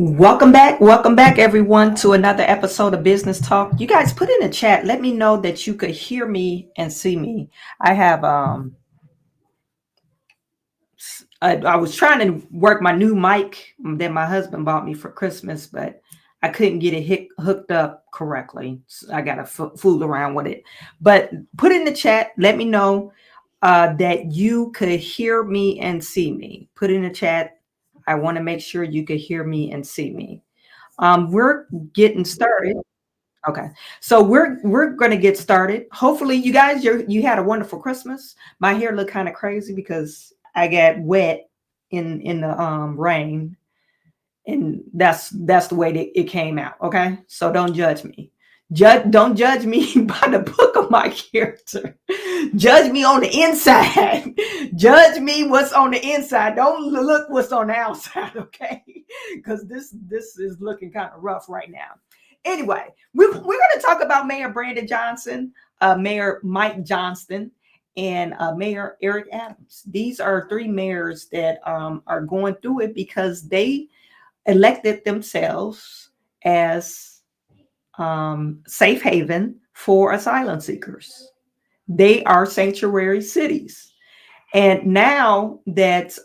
Welcome back, everyone, to another episode of Business Talk. You guys put in the chat. Let me know that you could hear me and see me. I have I was trying to work my new mic that my husband bought me for Christmas, but I couldn't get it hooked up correctly. So I got to fool around with it. But put in the chat. Let me know that you could hear me and see me. Put in the chat. I want to make sure you could hear me and see me. We're getting started. Okay, so we're going to get started. Hopefully, you guys you had a wonderful Christmas. My hair looked kind of crazy because I got wet in the rain, and that's the way that it came out. Okay, so don't judge me. Don't judge me by the book of my character. Judge me on the inside. Judge me what's on the inside. Don't look what's on the outside, okay? Because this is looking kind of rough right now. Anyway, we're going to talk about Mayor Brandon Johnson, Mayor Mike Johnston, and Mayor Eric Adams. These are three mayors that are going through it because they elected themselves as safe haven for asylum seekers. They are sanctuary cities. And now that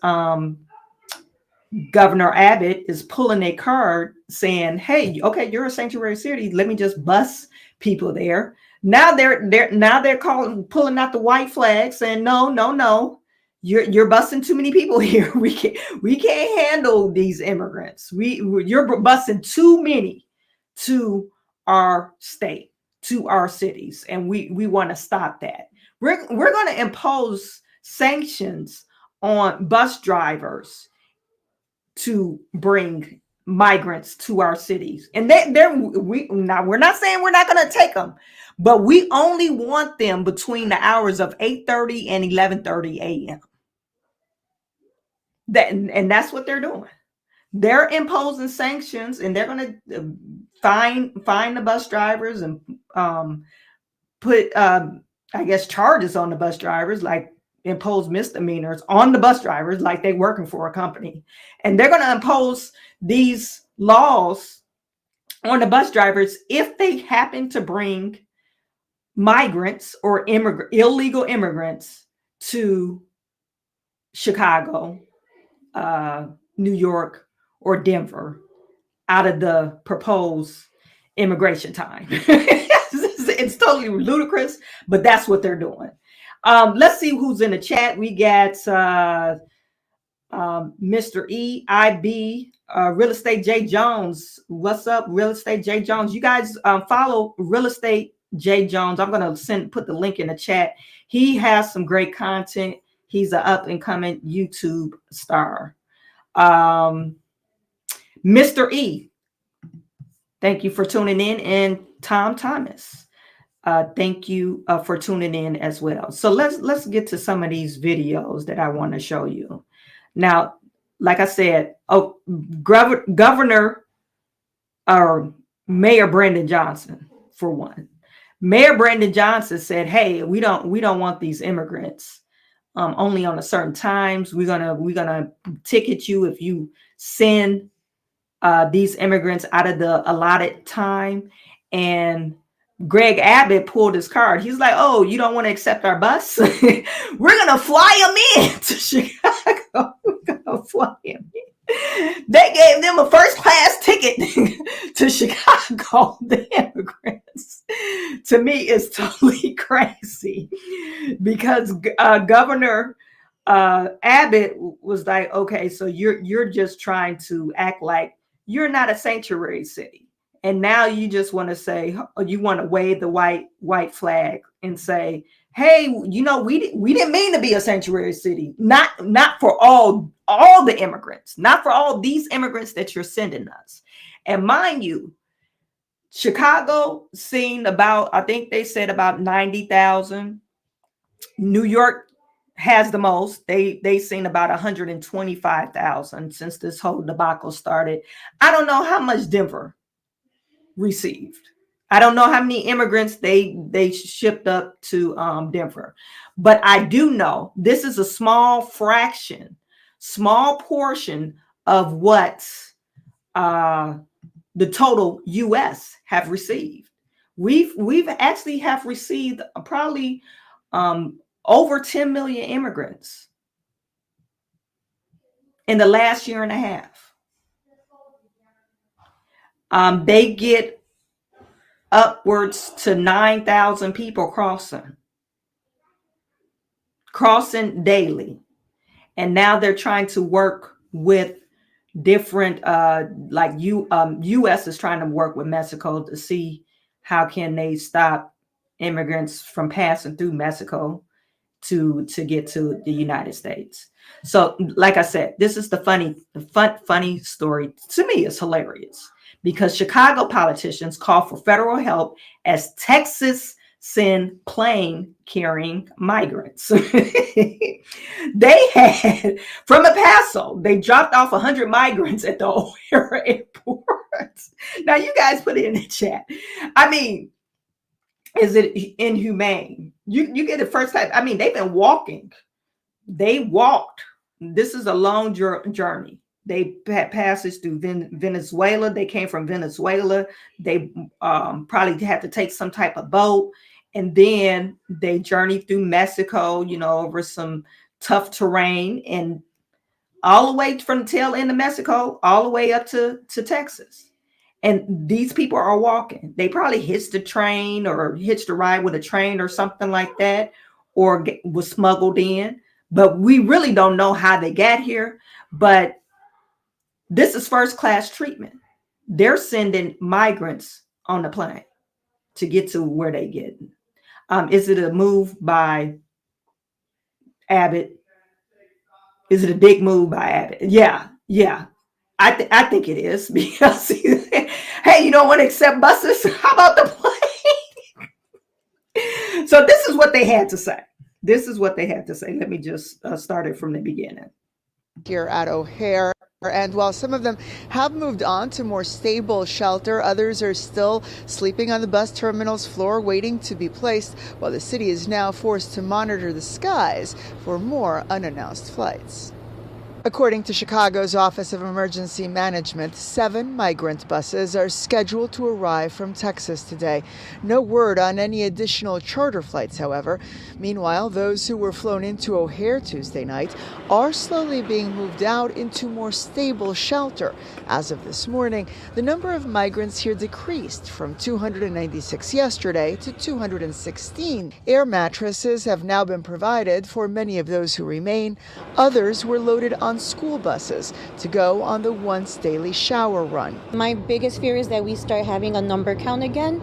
Governor Abbott is pulling a card saying, hey, okay, you're a sanctuary city. Let me just bus people there. Now they're pulling out the white flag saying, no, you're busing too many people here. We can't handle these immigrants. You're busing too many to our state, to our cities, and we want to stop that. We're going to impose sanctions on bus drivers to bring migrants to our cities. And we're not saying we're not going to take them, but we only want them between the hours of 8:30 and 11:30 a.m. And that's what they're doing. They're imposing sanctions, and they're going to fine the bus drivers and put I guess charges on the bus drivers, like impose misdemeanors on the bus drivers like they're working for a company. And they're going to impose these laws on the bus drivers if they happen to bring migrants or illegal immigrants to Chicago, New York, or Denver out of the proposed immigration time. It's totally ludicrous, but that's what they're doing. Let's see who's in the chat. We got Mr. EIB, Real Estate J Jones. What's up, Real Estate J Jones? You guys follow Real Estate J Jones. I'm going to put the link in the chat. He has some great content. He's an up and coming YouTube star. Mr. E, thank you for tuning in, and Tom Thomas. Thank you for tuning in as well. So let's get to some of these videos that I want to show you. Now, like I said, Governor or Mayor Brandon Johnson, for one. Mayor Brandon Johnson said, hey, we don't want these immigrants only on a certain times. We're gonna ticket you if you send these immigrants out of the allotted time. And Greg Abbott pulled his card. He's like, oh, you don't want to accept our bus? We're going to fly them in to Chicago. We're going to fly them in. They gave them a first class ticket to Chicago, the immigrants. To me, it's totally crazy because Governor Abbott was like, okay, so you're just trying to act like you're not a sanctuary city. And now you just want to say, you want to wave the white flag and say, hey, we didn't mean to be a sanctuary city. Not for all the immigrants, not for all these immigrants that you're sending us. And mind you, Chicago seen about, I think they said about 90,000. New York has the most. They seen about 125,000 since this whole debacle started. I don't know how much Denver received. I don't know how many immigrants they shipped up to Denver, but I do know this is a small portion of what the total U.S. have received. We've actually have received probably over 10 million immigrants in the last year and a half. They get upwards to 9,000 people crossing daily. And now they're trying to work with different, U.S. is trying to work with Mexico to see how can they stop immigrants from passing through Mexico to get to the United States. So, like I said, this is the funny story. To me, it's hilarious because Chicago politicians call for federal help as Texas send plane carrying migrants. They had from El Paso, they dropped off 100 migrants at the O'Hare airport. Now, you guys put it in the chat. I mean, is it inhumane? You get it first time. I mean, they've been walking. They walked. This is a long journey. They had passage through Venezuela. They came from Venezuela. They probably had to take some type of boat. And then they journeyed through Mexico, over some tough terrain, and all the way from the tail end of Mexico, all the way up to Texas. And these people are walking. They probably hitched a train or hitched a ride with a train or something like that, or was smuggled in. But we really don't know how they got here. But this is first class treatment. They're sending migrants on the plane to get to where they get. Is it a move by Abbott? Is it a big move by Abbott? Yeah. I think it is, because hey, you don't want to accept buses? How about the plane? So this is what they had to say. Let me just start it from the beginning. Here at O'Hare. And while some of them have moved on to more stable shelter, others are still sleeping on the bus terminal's floor waiting to be placed, while the city is now forced to monitor the skies for more unannounced flights. According to Chicago's Office of Emergency Management, 7 migrant buses are scheduled to arrive from Texas today. No word on any additional charter flights, however. Meanwhile, those who were flown into O'Hare Tuesday night are slowly being moved out into more stable shelter. As of this morning, the number of migrants here decreased from 296 yesterday to 216. Air mattresses have now been provided for many of those who remain. Others were loaded on school buses to go on the once daily shower run. My biggest fear is that we start having a number count again,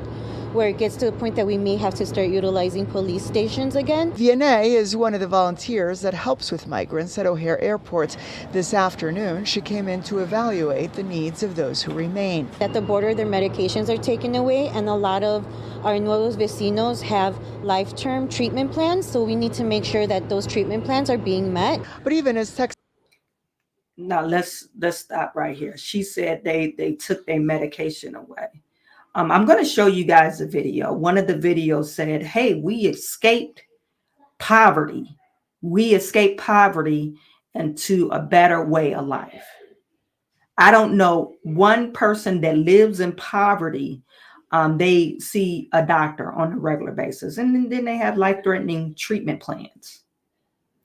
where it gets to the point that we may have to start utilizing police stations again. Vienna is one of the volunteers that helps with migrants at O'Hare Airport. This afternoon, she came in to evaluate the needs of those who remain. At the border, their medications are taken away, and a lot of our nuevos vecinos have life-term treatment plans, so we need to make sure that those treatment plans are being met. But even as Texas... Now let's stop right here. She said they took their medication away. I'm going to show you guys a video. One of the videos said, hey, we escaped poverty. We escaped poverty into a better way of life. I don't know one person that lives in poverty. They see a doctor on a regular basis, and then they have life-threatening treatment plans.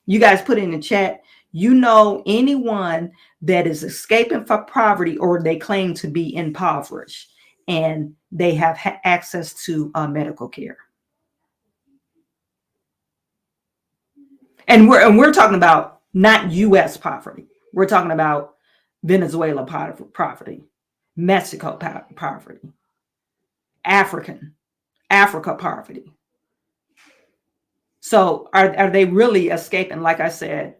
You guys put in the chat, anyone that is escaping from poverty, or they claim to be impoverished, and they have access to medical care. And we're talking about not U.S. poverty. We're talking about Venezuela poverty, Mexico poverty, Africa poverty. So are they really escaping? Like I said,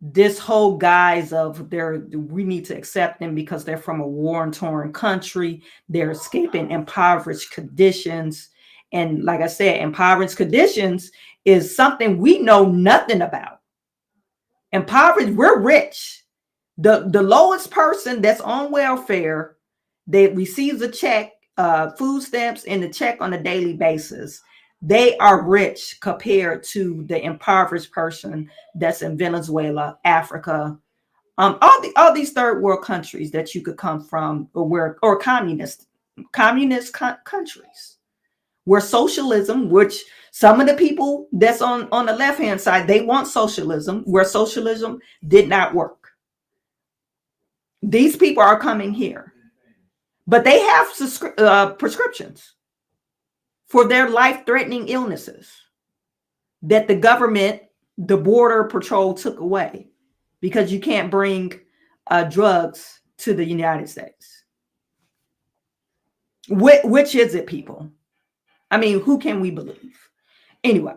this whole guise of we need to accept them because they're from a war-torn country. They're escaping impoverished conditions. And like I said, impoverished conditions is something we know nothing about. Impoverished, we're rich. The lowest person that's on welfare, that receives a check, food stamps and a check on a daily basis, they are rich compared to the impoverished person that's in Venezuela, Africa, all these third world countries that you could come from, or communist countries where socialism, which some of the people that's on the left hand side, they want socialism, where socialism did not work. These people are coming here, but they have prescriptions for their life-threatening illnesses that the government, the border patrol, took away because you can't bring drugs to the United States. Which is it, people? I mean, who can we believe? Anyway,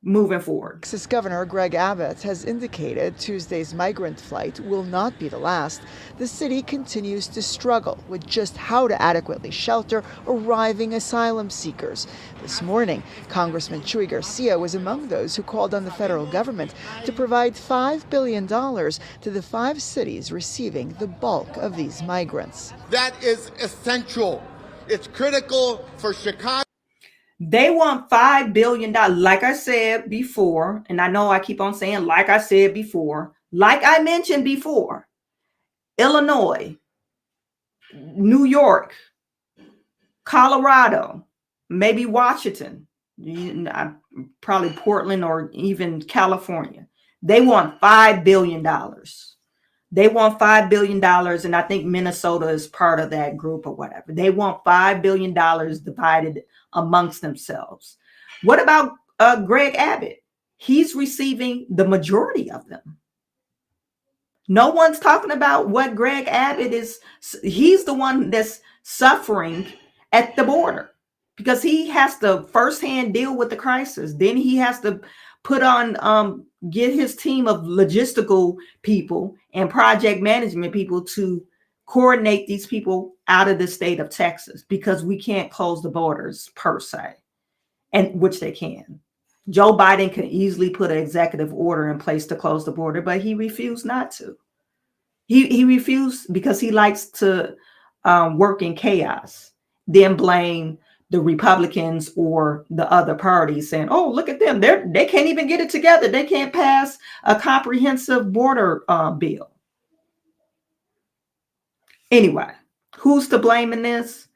moving forward. Texas Governor Greg Abbott has indicated Tuesday's migrant flight will not be the last. The city continues to struggle with just how to adequately shelter arriving asylum seekers. This morning, Congressman Chuy Garcia was among those who called on the federal government to provide $5 billion to the 5 cities receiving the bulk of these migrants. That is essential. It's critical for Chicago. They want $5 billion. Like I said before, and I know I keep on saying, like I said before, like I mentioned before, Illinois, New York, Colorado, maybe Washington, probably Portland or even California. They want $5 billion. They want $5 billion. And I think Minnesota is part of that group or whatever. They want $5 billion divided amongst themselves. What about Greg Abbott? He's receiving the majority of them. No one's talking about what Greg Abbott is. He's the one that's suffering at the border because he has to firsthand deal with the crisis. Then he has to put on, get his team of logistical people and project management people to coordinate these people out of the state of Texas, because we can't close the borders per se, and which they can. Joe Biden can easily put an executive order in place to close the border, but he refused not to. He refused because he likes to work in chaos, then blame the Republicans or the other parties, saying, oh, look at them. They can't even get it together. They can't pass a comprehensive border bill. Anyway, who's to blame in this?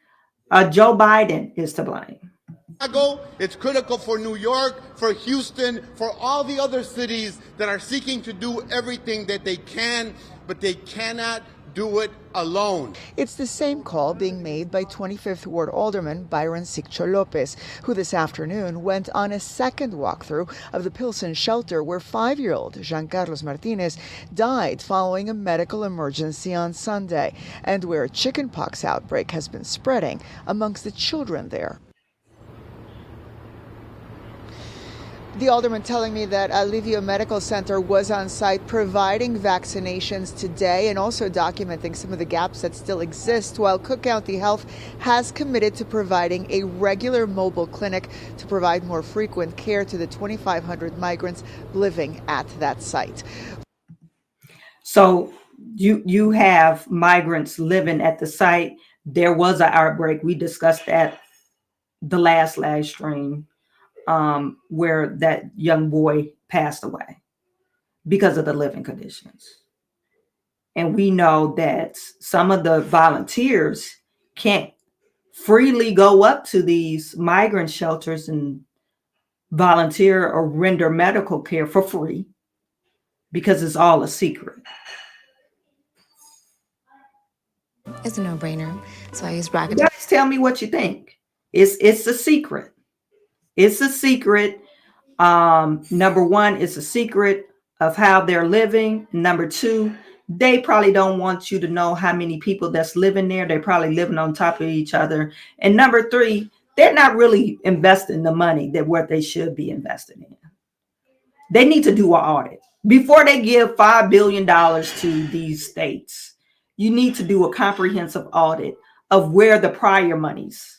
Joe Biden is to blame. It's critical for New York, for Houston, for all the other cities that are seeking to do everything that they can, but they cannot do it alone. It's the same call being made by 25th Ward Alderman Byron Siccho Lopez, who this afternoon went on a second walkthrough of the Pilsen shelter where 5-year-old Jean Carlos Martinez died following a medical emergency on Sunday, and where a chickenpox outbreak has been spreading amongst the children there. The alderman telling me that Alivio Medical Center was on site providing vaccinations today and also documenting some of the gaps that still exist, while Cook County Health has committed to providing a regular mobile clinic to provide more frequent care to the 2,500 migrants living at that site. So you have migrants living at the site. There was an outbreak. We discussed that the last live stream. Where that young boy passed away because of the living conditions. And we know that some of the volunteers can't freely go up to these migrant shelters and volunteer or render medical care for free because it's all a secret. It's a no-brainer. So I use bracket. Guys, tell me what you think. It's a secret. It's a secret. Number one, it's a secret of how they're living. Number two, they probably don't want you to know how many people that's living there. They're probably living on top of each other. And number three, they're not really investing the money that what they should be investing in. They need to do an audit. Before they give $5 billion to these states, you need to do a comprehensive audit of where the prior monies.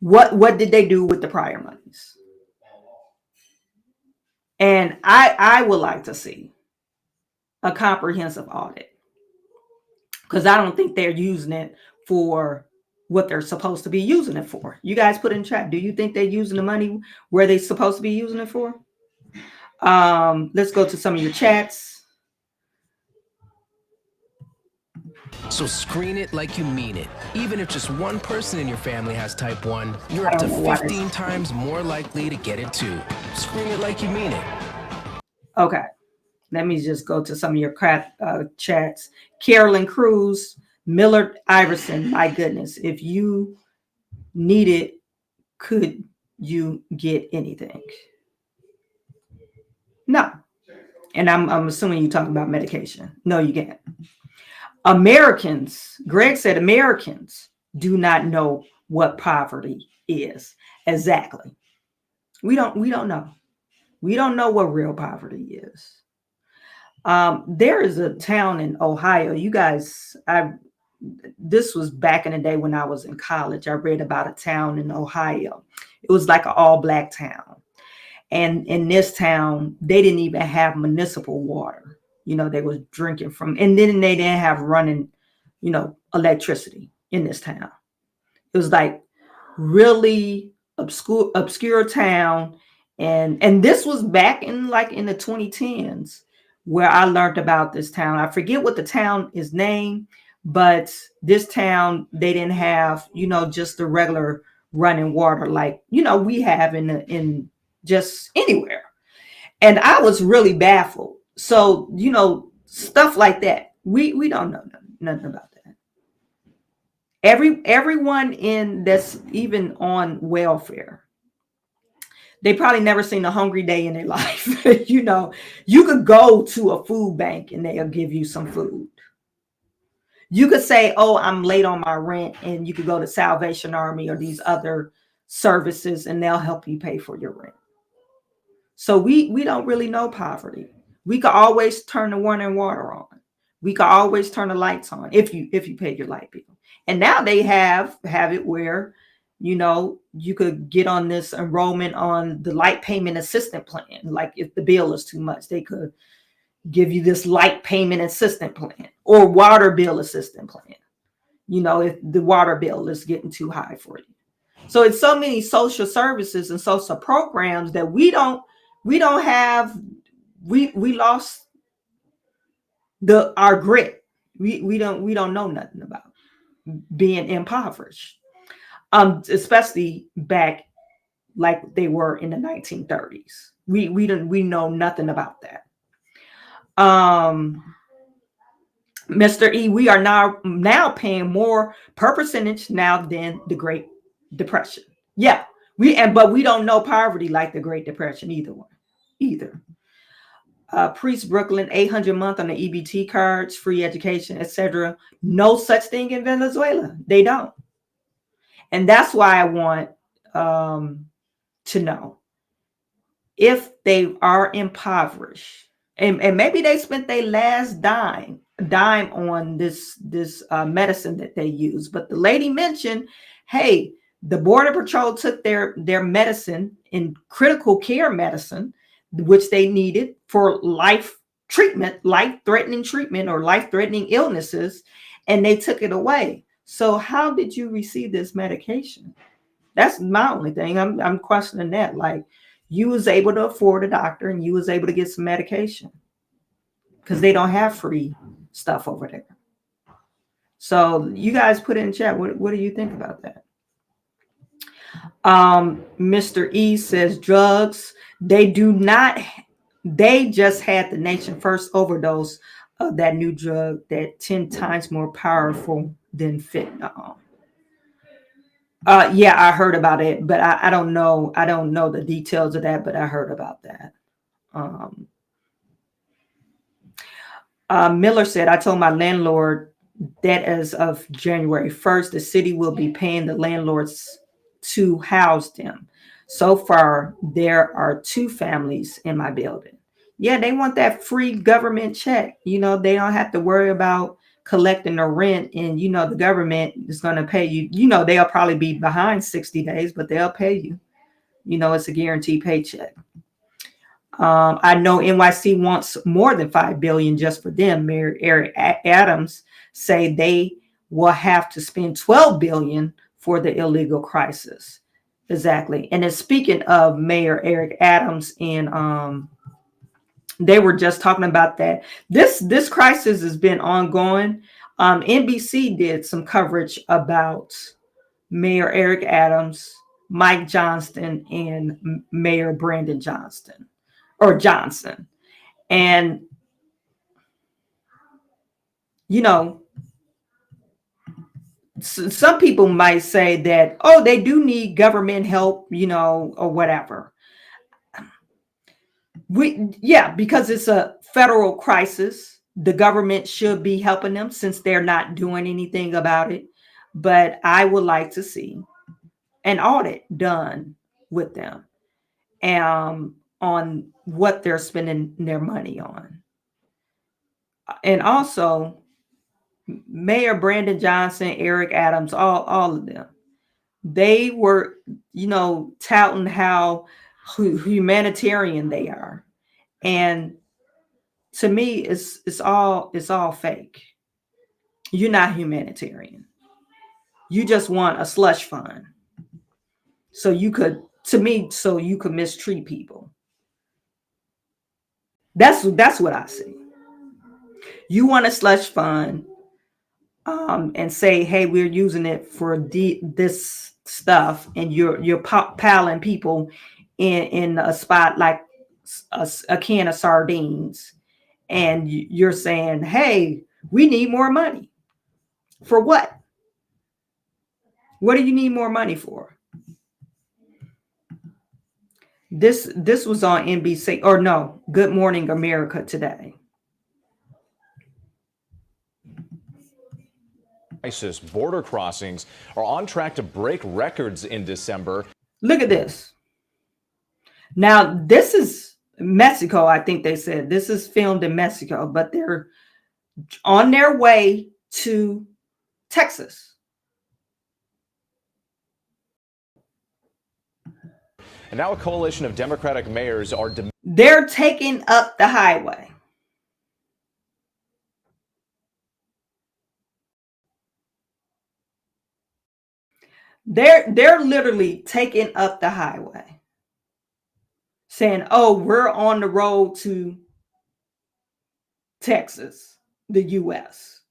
What did they do with the prior monies? And I would like to see a comprehensive audit, because I don't think they're using it for what they're supposed to be using it for. You guys put in chat. Do you think they're using the money where they're supposed to be using it for? Let's go to some of your chats. So screen it like you mean it. Even if just one person in your family has type 1, you're up to 15 times more likely to get it too. Screen it like you mean it. Okay. Let me just go to some of your chats. Carolyn Cruz, Miller Iverson, my goodness. If you need it, could you get anything? No. And I'm assuming you're talking about medication. No, you can't. Americans, Greg said, Americans do not know what poverty is. Exactly. We don't know. We don't know what real poverty is. There is a town in Ohio. You guys, this was back in the day when I was in college. I read about a town in Ohio. It was like an all-black town. And in this town, they didn't even have municipal water. They was drinking from, and then they didn't have running, electricity in this town. It was like really obscure town. And this was back in the 2010s where I learned about this town. I forget what the town is named, but this town, they didn't have, just the regular running water like, we have in just anywhere. And I was really baffled. So, stuff like that. We don't know nothing about that. Everyone that's even on welfare, they probably never seen a hungry day in their life. You could go to a food bank and they'll give you some food. You could say, oh, I'm late on my rent, and you could go to Salvation Army or these other services and they'll help you pay for your rent. So we don't really know poverty. We could always turn the running water on. We could always turn the lights on if you pay your light bill. And now they have it where, you could get on this enrollment on the light payment assistance plan. Like if the bill is too much, they could give you this light payment assistance plan or water bill assistance plan. If the water bill is getting too high for you. So it's so many social services and social programs that we don't have. We lost our grit. We don't know nothing about being impoverished, especially back like they were in the 1930s. We know nothing about that. Mr. E, we are now paying more per percentage now than the Great Depression. Yeah, but we don't know poverty like the Great Depression either. Priest Brooklyn, 800 a month on the EBT cards, free education, etc. No such thing in Venezuela. They don't. And that's why I want to know if they are impoverished, and maybe they spent their last dime on this medicine that they use. But the lady mentioned, hey, the Border Patrol took their medicine in critical care medicine, which they needed for life-threatening treatment or life-threatening illnesses, and they took it away. So how did you receive this medication? That's my only thing. I'm questioning that. Like, you was able to afford a doctor and you was able to get some medication because they don't have free stuff over there. So you guys put it in chat. What do you think about that? Mr. E says drugs. They just had the nation first overdose of that new drug that 10 times more powerful than fentanyl. Yeah, I heard about it, but I don't know. I don't know the details of that, but I heard about that. Miller said, I told my landlord that as of January 1st, the city will be paying the landlords to house them. So far, there are 2 families in my building. Yeah, they want that free government check. They don't have to worry about collecting the rent, and the government is going to pay you. They'll probably be behind 60 days, but they'll pay you. It's a guaranteed paycheck. I know NYC wants more than $5 billion just for them. Mayor Eric Adams say they will have to spend $12 billion for the illegal crisis. Exactly. And then speaking of Mayor Eric Adams, and they were just talking about that. This crisis has been ongoing NBC did some coverage about Mayor Eric Adams, Mike Johnston, and Mayor Brandon Johnston or Johnson. And, you know, some people might say that, oh, they do need government help, you know, or whatever. Because it's a federal crisis, the government should be helping them since they're not doing anything about it. But I would like to see an audit done with them on what they're spending their money on. And also, Mayor Brandon Johnson, Eric Adams, all of them, they were, you know, touting how humanitarian they are. And to me, it's all fake. You're not humanitarian. You just want a slush fund. So you could mistreat people. That's what I see. You want a slush fund and say, hey, we're using it for this stuff, and you're piling people in a spot like a can of sardines, and you're saying, hey, we need more money. For what? What do you need more money for? This was on NBC, or no, Good Morning America today. Border crossings are on track to break records in December. Look at this. Now, this is Mexico, I think they said. This is filmed in Mexico, but they're on their way to Texas. And now a coalition of Democratic mayors are they're taking up the highway. They're literally taking up the highway, saying, oh, we're on the road to Texas, the U.S.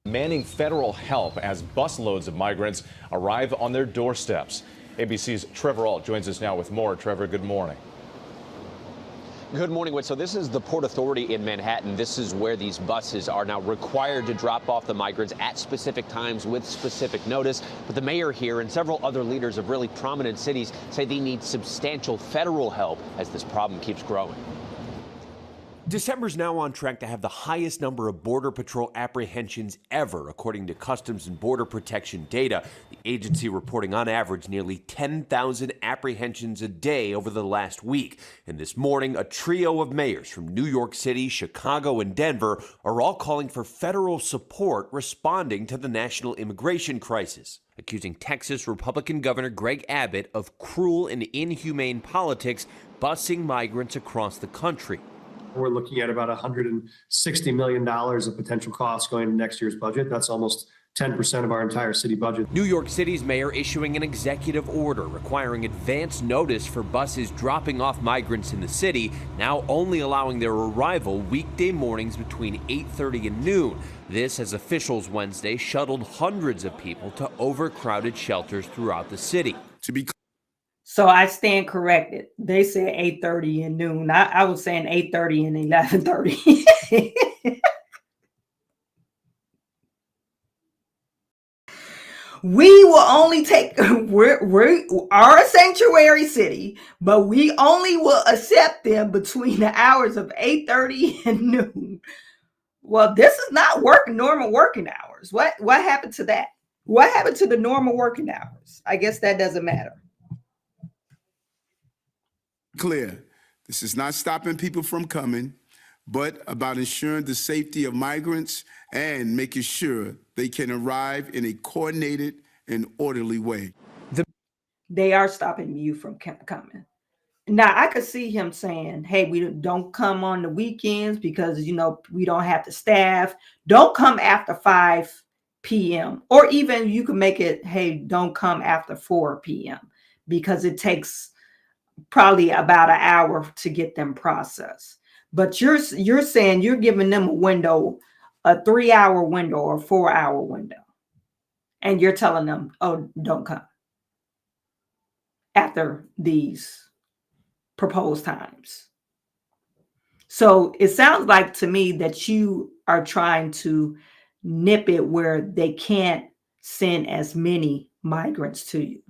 demanding federal help as busloads of migrants arrive on their doorsteps. ABC's Trevor Ault joins us now with more. Trevor, good morning. Good morning, Whit. So this is the Port Authority in Manhattan. This is where these buses are now required to drop off the migrants at specific times with specific notice. But the mayor here and several other leaders of really prominent cities say they need substantial federal help as this problem keeps growing. December's now on track to have the highest number of Border Patrol apprehensions ever, according to Customs and Border Protection data. The agency reporting on average nearly 10,000 apprehensions a day over the last week. And this morning, a trio of mayors from New York City, Chicago, and Denver are all calling for federal support responding to the national immigration crisis, accusing Texas Republican Governor Greg Abbott of cruel and inhumane politics, busing migrants across the country. We're looking at about $160 million of potential costs going into next year's budget. That's almost 10% of our entire city budget. New York City's mayor issuing an executive order requiring advance notice for buses dropping off migrants in the city, now only allowing their arrival weekday mornings between 8:30 and noon. This as officials Wednesday shuttled hundreds of people to overcrowded shelters throughout the city. So I stand corrected. They said 8:30 and noon. I was saying 8:30 and 11:30. We will only take, we are a sanctuary city, but we only will accept them between the hours of 8:30 and noon. Well, this is not normal working hours. What happened to that? What happened to the normal working hours? I guess that doesn't matter. Clear, this is not stopping people from coming, but about ensuring the safety of migrants and making sure they can arrive in a coordinated and orderly way. They are stopping you from coming. Now, I could see him saying, hey, we don't come on the weekends because, you know, we don't have the staff. Don't come after 5 p.m. Or even you can make it, hey, don't come after 4 p.m. because it takes probably about an hour to get them processed. But you're saying you're giving them a window a 3-hour window or 4-hour window, and you're telling them, oh, don't come after these proposed times. So it sounds like to me that you are trying to nip it where they can't send as many migrants to you.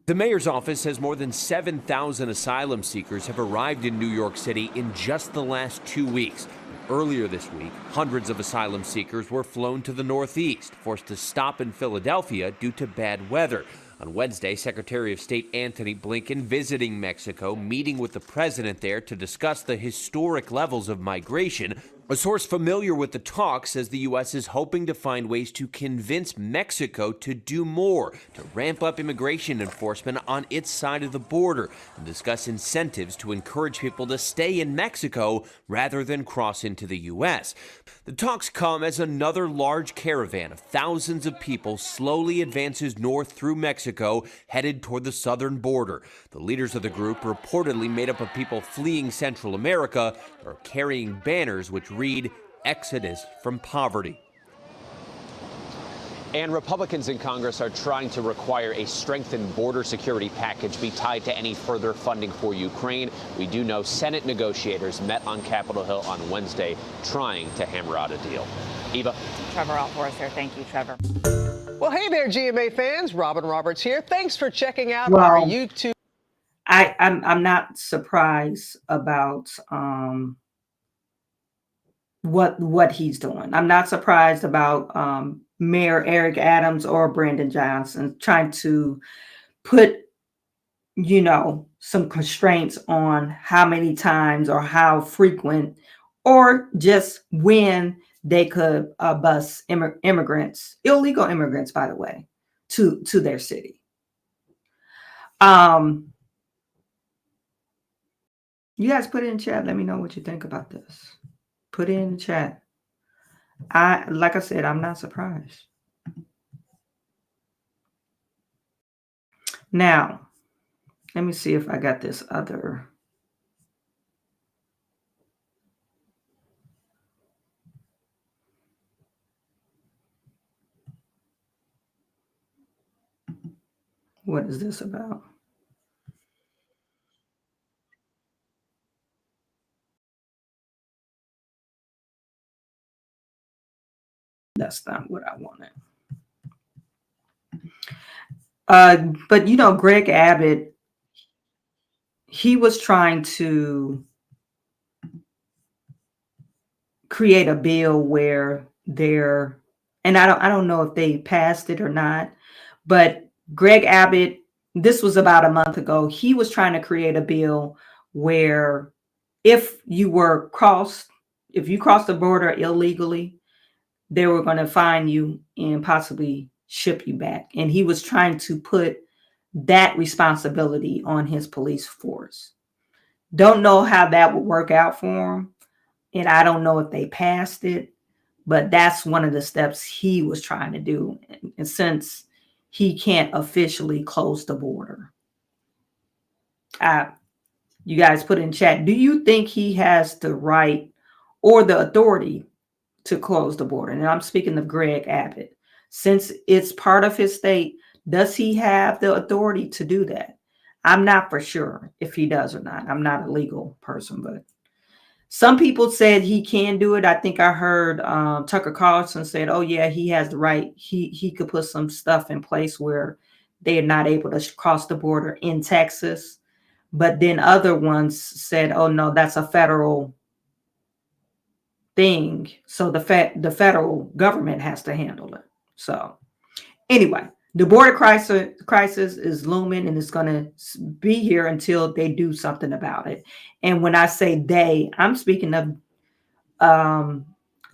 The mayor's office says more than 7,000 asylum seekers have arrived in New York City in just the last 2 weeks. Earlier this week, hundreds of asylum seekers were flown to the Northeast, forced to stop in Philadelphia due to bad weather. On Wednesday, Secretary of State Antony Blinken visiting Mexico, meeting with the president there to discuss the historic levels of migration. A source familiar with the talk says the U.S. is hoping to find ways to convince Mexico to do more, to ramp up immigration enforcement on its side of the border, and discuss incentives to encourage people to stay in Mexico rather than cross into the U.S. The talks come as another large caravan of thousands of people slowly advances north through Mexico, headed toward the southern border. The leaders of the group, reportedly made up of people fleeing Central America, are carrying banners which read, "Exodus from poverty." And Republicans in Congress are trying to require a strengthened border security package be tied to any further funding for Ukraine. We do know Senate negotiators met on Capitol Hill on Wednesday trying to hammer out a deal. Eva? Trevor out for us there. Thank you, Trevor. Well, hey there, GMA fans. Robin Roberts here. Thanks for checking out our YouTube. I'm not surprised about what he's doing. I'm not surprised about Mayor Eric Adams or Brandon Johnston trying to put, some constraints on how many times or how frequent or just when they could bus immigrants, illegal immigrants, by the way, to their city. You guys put it in chat. Let me know what you think about this. Put it in the chat. Like I said, I'm not surprised. Now, let me see if I got this other. What is this about? That's not what I wanted. But Greg Abbott, he was trying to create a bill where and I don't know if they passed it or not, but Greg Abbott, this was about a month ago, he was trying to create a bill where if you crossed the border illegally, they were going to fine you and possibly ship you back. And he was trying to put that responsibility on his police force. Don't know how that would work out for him. And I don't know if they passed it, but that's one of the steps he was trying to do. And since he can't officially close the border. You guys put in chat, do you think he has the right or the authority to close the border? And I'm speaking of Greg Abbott. Since it's part of his state, does he have the authority to do that? I'm not for sure if he does or not. I'm not a legal person, but some people said he can do it. I think I heard Tucker Carlson said, oh, yeah, he has the right. He could put some stuff in place where they are not able to cross the border in Texas. But then other ones said, oh, no, that's a federal thing. So the federal government has to handle it. So anyway, the border crisis is looming and it's going to be here until they do something about it. And when I say they, I'm speaking of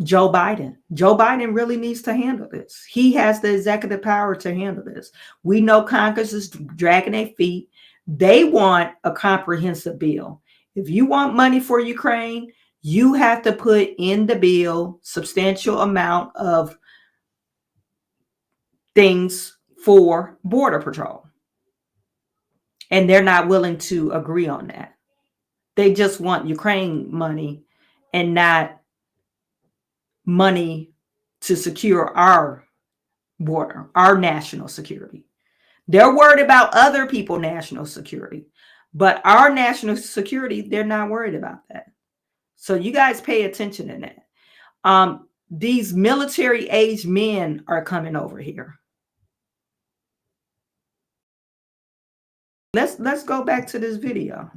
Joe Biden. Joe Biden really needs to handle this. He has the executive power to handle this. We know Congress is dragging their feet. They want a comprehensive bill. If you want money for Ukraine, you have to put in the bill substantial amount of things for Border Patrol. And they're not willing to agree on that. They just want Ukraine money and not money to secure our border, our national security. They're worried about other people's national security, but our national security, they're not worried about that. So you guys pay attention to that. These military age men are coming over here. Let's go back to this video.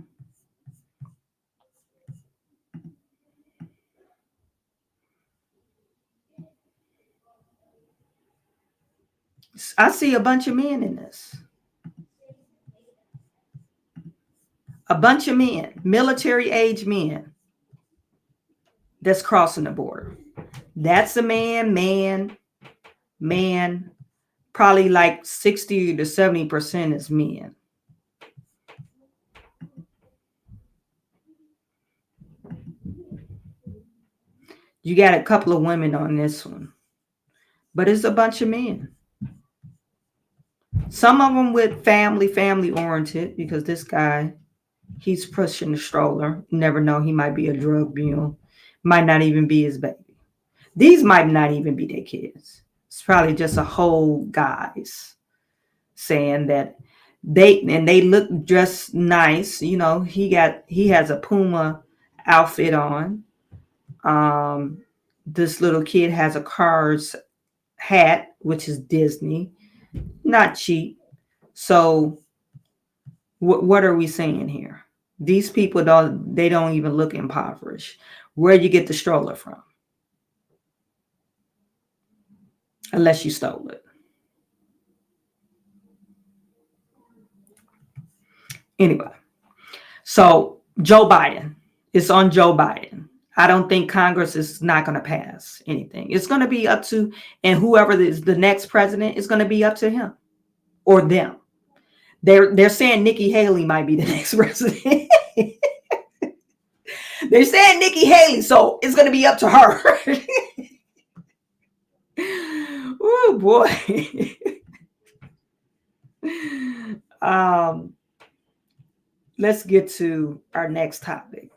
I see a bunch of men in this. A bunch of men, military age men that's crossing the border. That's a man. Probably like 60 to 70% is men. You got a couple of women on this one, but it's a bunch of men. Some of them with family oriented, because this guy, he's pushing the stroller. You never know, he might be a drug mule. Might not even be his baby. These might not even be their kids. It's probably just a whole guys saying that they look dressed nice. You know, he has a Puma outfit on. This little kid has a Cars hat, which is Disney, not cheap. So what are we saying here? These people don't even look impoverished. Where you get the stroller from? Unless you stole it. Anyway, so Joe Biden, it's on Joe Biden. I don't think Congress is not going to pass anything. It's going to be up to, and whoever is the next president is going to be up to him or them. They're saying Nikki Haley might be the next president. They're saying Nikki Haley, so it's going to be up to her. Oh boy. Let's get to our next topic.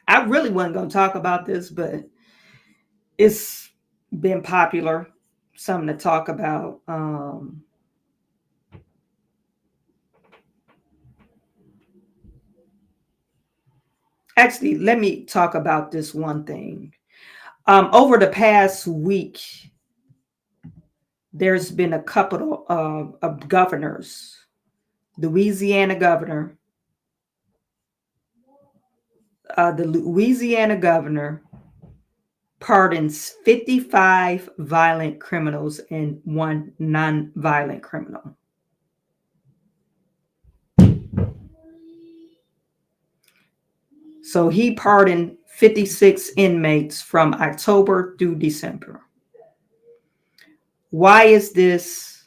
I really wasn't going to talk about this, but it's been popular, something to talk about. Actually, let me talk about this one thing. Over the past week, there's been a couple of governors. Louisiana governor. The Louisiana governor pardons 55 violent criminals and 1 non-violent criminal. So he pardoned 56 inmates from October through December. Why is this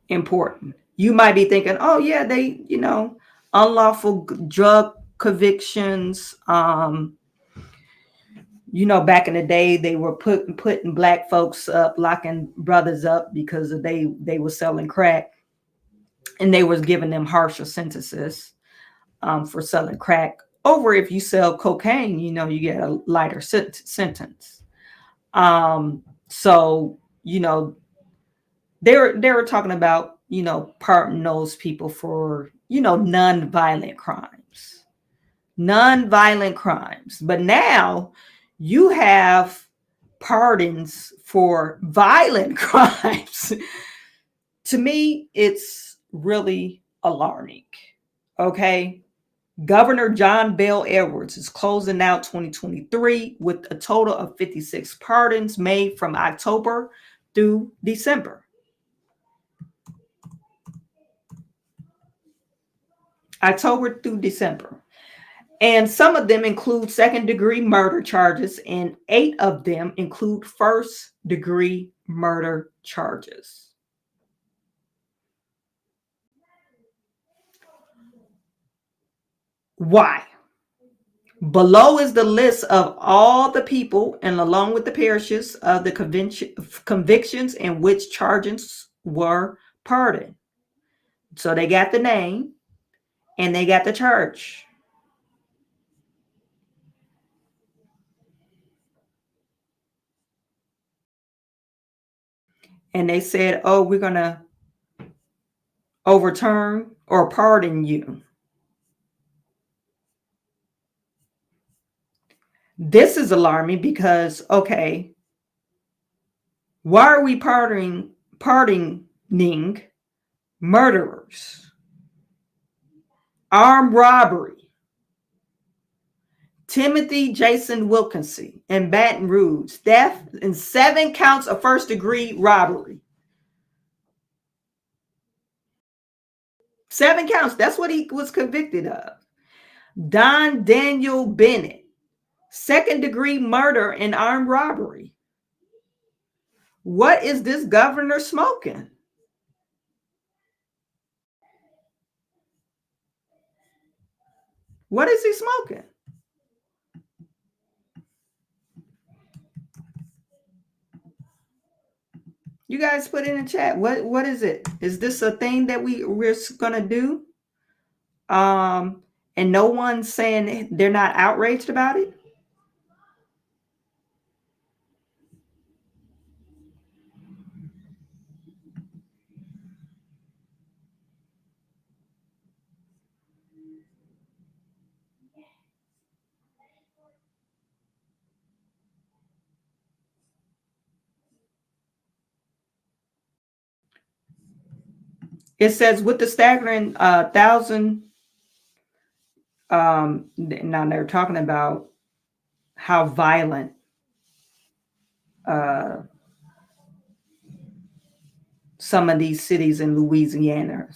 important? You might be thinking, oh yeah, they, unlawful drug convictions. Back in the day, they were putting black folks up, locking brothers up because they were selling crack, and they was giving them harsher sentences for selling crack. Over if you sell cocaine, you get a lighter sentence. So they were talking about pardoning those people for non-violent crimes. But now you have pardons for violent crimes. To me, it's really alarming. Okay. Governor John Bel Edwards is closing out 2023 with a total of 56 pardons made from October through December. October through December. And some of them include second-degree murder charges, and 8 of them include first-degree murder charges. Why? Below is the list of all the people, and along with the parishes of the convictions in which charges were pardoned. So they got the name, and they got the church. And they said, oh, we're going to overturn or pardon you. This is alarming because, okay, why are we pardoning murderers, armed robbery, Timothy Jason Wilkinson in Baton Rouge, death and 7 counts of first-degree robbery. 7 counts. That's what he was convicted of. Don Daniel Bennett, 2nd-degree murder and armed robbery. What is this governor smoking? What is he smoking? You guys put in the chat. What is it? Is this a thing that we're gonna do? And no one's saying they're not outraged about it. It says with the staggering 1,000. Now they're talking about how violent some of these cities in Louisiana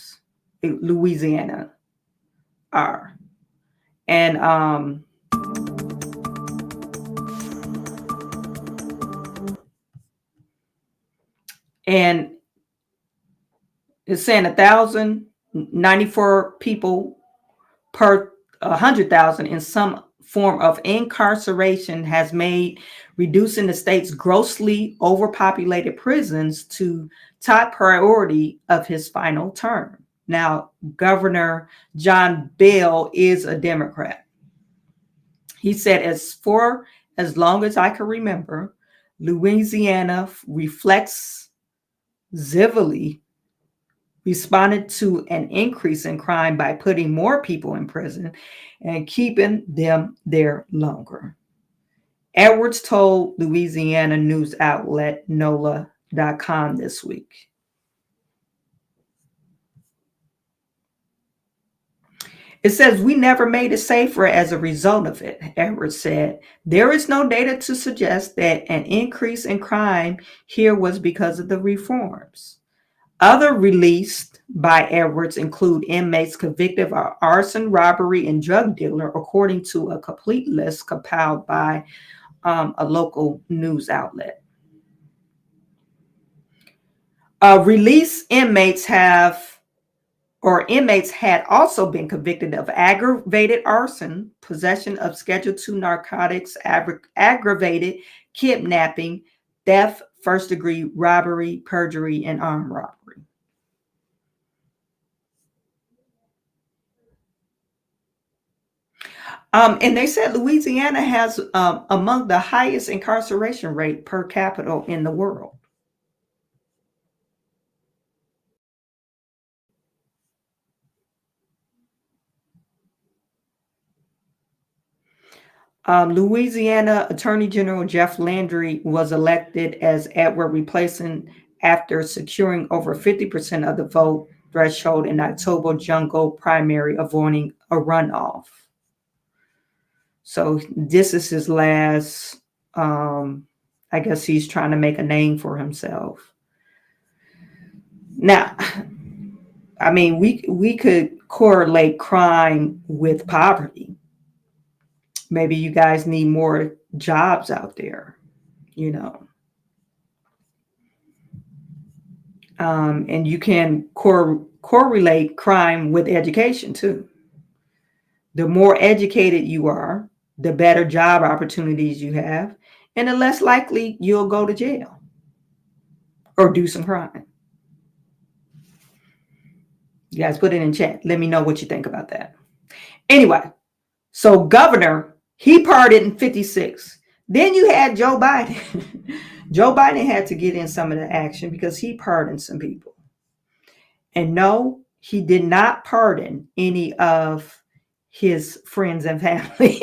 are. And it's saying 1,094 people per 100,000 in some form of incarceration has made reducing the state's grossly overpopulated prisons to top priority of his final term. Now, Governor John Bell is a Democrat. He said, as long as I can remember, Louisiana reflexively responded to an increase in crime by putting more people in prison and keeping them there longer. Edwards told Louisiana news outlet NOLA.com this week. It says, we never made it safer as a result of it, Edwards said. There is no data to suggest that an increase in crime here was because of the reforms. Other released by Edwards include inmates convicted of arson, robbery, and drug dealer, according to a complete list compiled by a local news outlet. Released inmates had also been convicted of aggravated arson, possession of Schedule II narcotics, aggravated kidnapping, theft, first-degree robbery, perjury, and armed robbery. And they said Louisiana has among the highest incarceration rate per capita in the world. Louisiana Attorney General Jeff Landry was elected as Edward replacement after securing over 50% of the vote threshold in October jungle primary, avoiding a runoff. So this is his last, I guess he's trying to make a name for himself. Now, I mean, we could correlate crime with poverty. Maybe you guys need more jobs out there, you know. And you can correlate crime with education too. The more educated you are, the better job opportunities you have, and the less likely you'll go to jail or do some crime. You guys put it in chat. Let me know what you think about that. Anyway, so governor, he pardoned in 56. Then you had Joe Biden. Joe Biden had to get in some of the action because he pardoned some people. And no, he did not pardon any of his friends and family.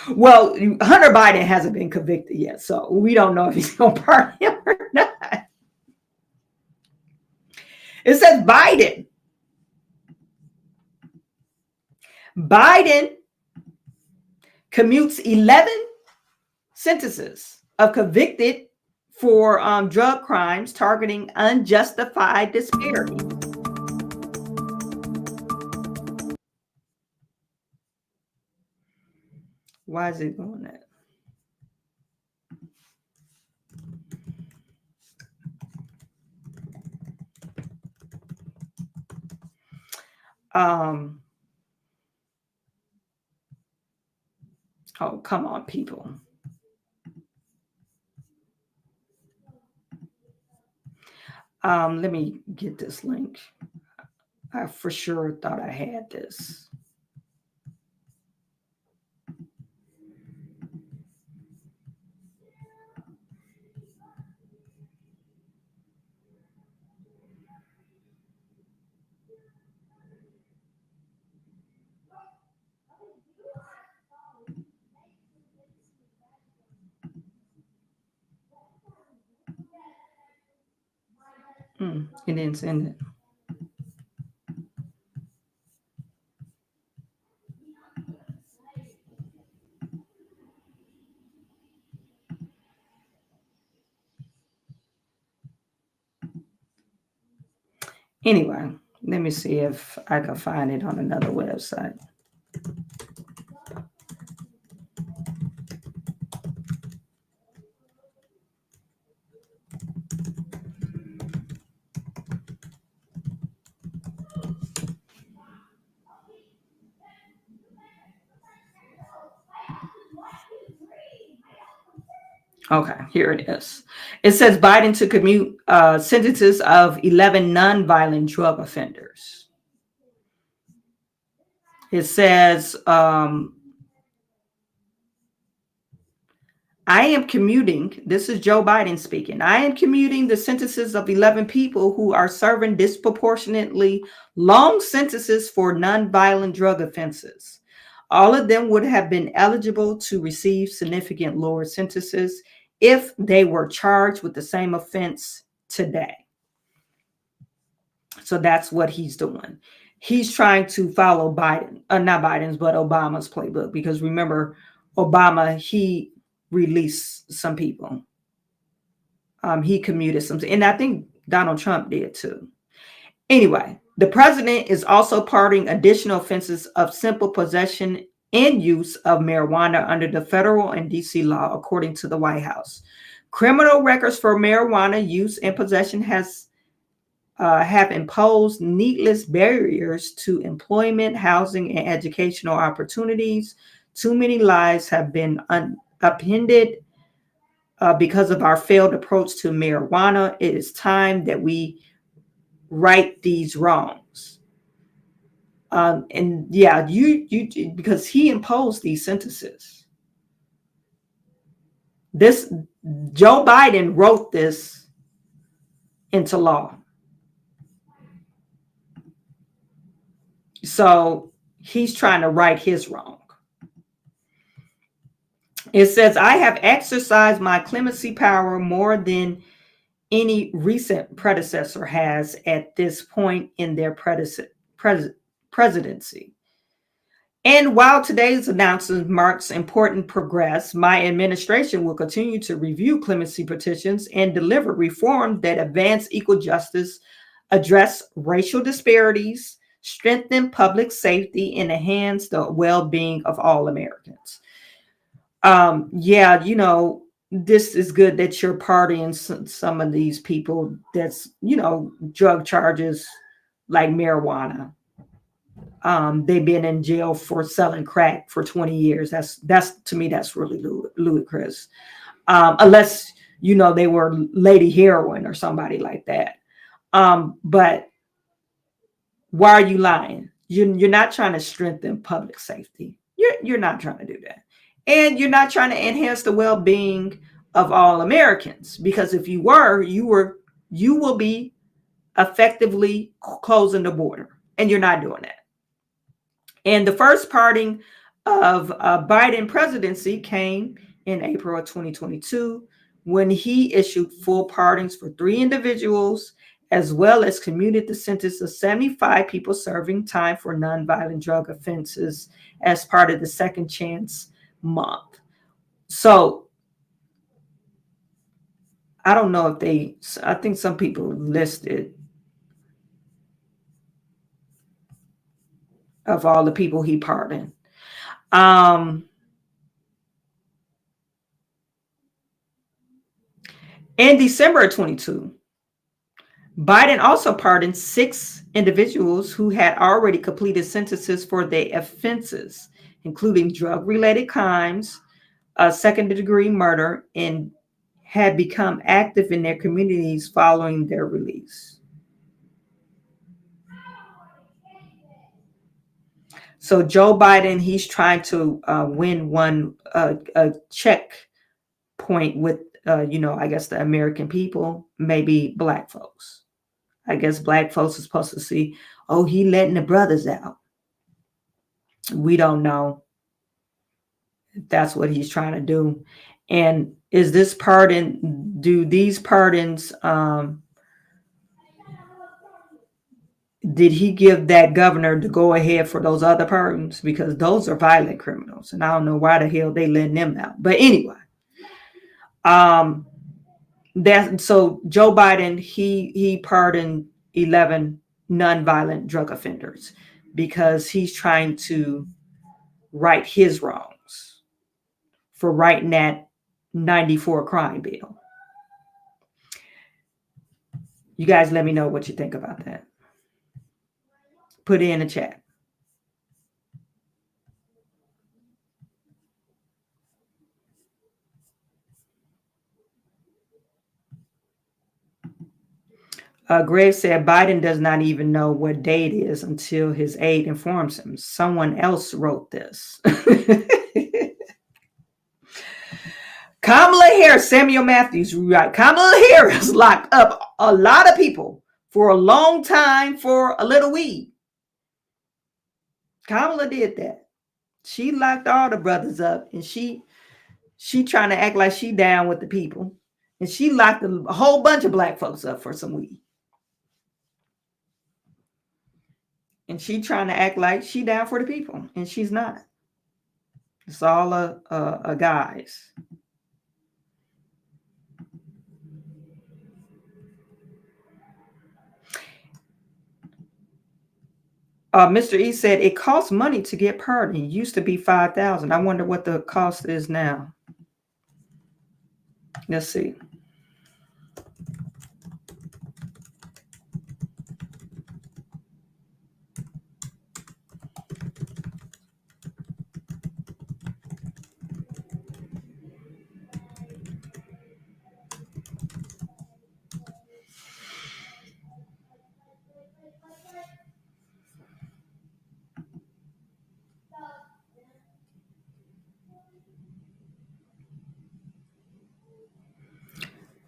Well, Hunter Biden hasn't been convicted yet, so we don't know if he's going to pardon him or not. It says Biden commutes 11 sentences of convicted for drug crimes targeting unjustified disparity. Why is it doing that? Oh, come on, people. Let me get this link. I for sure thought I had this. It didn't send it. Anyway, let me see if I can find it on another website. Okay, here it is. It says Biden to commute sentences of 11 nonviolent drug offenders. It says, I am commuting, this is Joe Biden speaking, I am commuting the sentences of 11 people who are serving disproportionately long sentences for nonviolent drug offenses. All of them would have been eligible to receive significant lower sentences if they were charged with the same offense today. So that's what he's doing. He's trying to follow Biden, not Biden's, but Obama's playbook. Because remember, Obama, he released some people. He commuted some, and I think Donald Trump did too. Anyway, the president is also pardoning additional offenses of simple possession and use of marijuana under the federal and DC law, according to the White House. Criminal records for marijuana use and possession have imposed needless barriers to employment, housing, and educational opportunities. Too many lives have been upended because of our failed approach to marijuana. It is time that we right these wrongs. And yeah, you because he imposed these sentences. This Joe Biden wrote this into law. So he's trying to right his wrong. It says, I have exercised my clemency power more than any recent predecessor has at this point in their presidency. And while today's announcement marks important progress, my administration will continue to review clemency petitions and deliver reforms that advance equal justice, address racial disparities, strengthen public safety, and enhance the well-being of all Americans. Yeah, you know, this is good that you're pardoning some of these people that's, you know, drug charges like marijuana. They've been in jail for selling crack for 20 years. That's to me, that's really ludicrous. Unless, you know, they were Lady Heroin or somebody like that. But Why are you lying? You're not trying to strengthen public safety. You're not trying to do that. And you're not trying to enhance the well-being of all Americans, because if you were, you will be effectively closing the border, and you're not doing that. And the first parting of Biden presidency came in April of 2022 when he issued full pardons for 3 individuals, as well as commuted the sentence of 75 people serving time for nonviolent drug offenses as part of the Second Chance Month. So I don't know if I think some people listed of all the people he pardoned. In December of 22, Biden also pardoned 6 individuals who had already completed sentences for their offenses, including drug-related crimes, second-degree murder, and had become active in their communities following their release. So Joe Biden, he's trying to win one a checkpoint with, I guess the American people, maybe Black folks. I guess Black folks are supposed to see, oh, he letting the brothers out. We don't know if that's what he's trying to do. And is this pardon, do these pardons, did he give that governor to go ahead for those other pardons? Because those are violent criminals, and I don't know why the hell they letting them out. But anyway, so Joe Biden, he pardoned 11 nonviolent drug offenders because he's trying to right his wrongs for writing that 94 crime bill. You guys let me know what you think about that. Put it in the chat. Greg said Biden does not even know what day it is until his aide informs him. Someone else wrote this. Kamala Harris, Samuel Matthews, right? Kamala Harris locked up a lot of people for a long time for a little weed. Kamala did that. She locked all the brothers up, and she trying to act like she down with the people, and she locked a whole bunch of Black folks up for some weed. And she trying to act like she down for the people, and she's not. It's all a guise. Mr. E said it costs money to get pardoned. It used to be $5,000. I wonder what the cost is now. Let's see.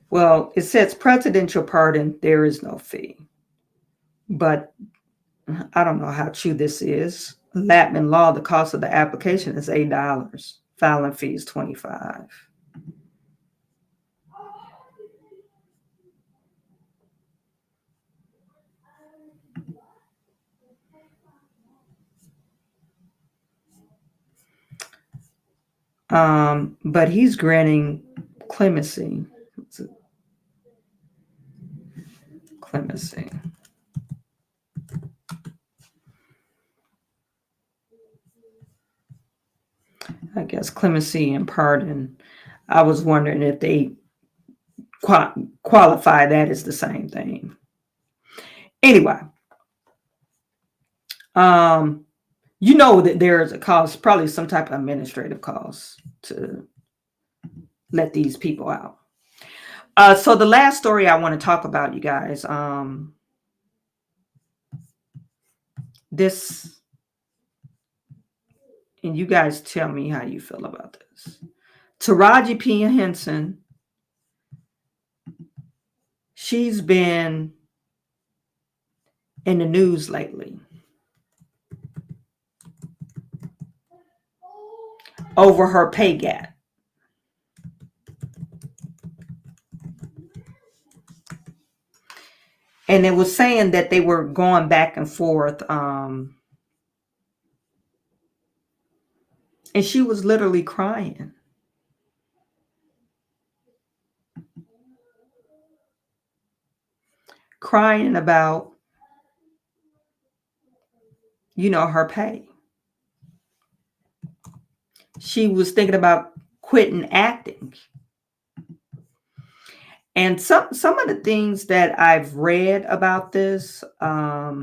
Well, it says presidential pardon, there is no fee. But I don't know how true this is. Latin law, the cost of the application is $8. Filing fee is $25. But he's granting clemency. Clemency. I guess clemency and pardon. I was wondering if they qualify that as the same thing. Anyway, you know that there is a cost, probably some type of administrative cost to let these people out. So the last story I want to talk about, you guys, this, and you guys tell me how you feel about this. Taraji P. Henson, she's been in the news lately over her pay gap. And it was saying that they were going back and forth. And she was literally crying. Crying about, her pay. She was thinking about quitting acting. And some of the things that I've read about this, let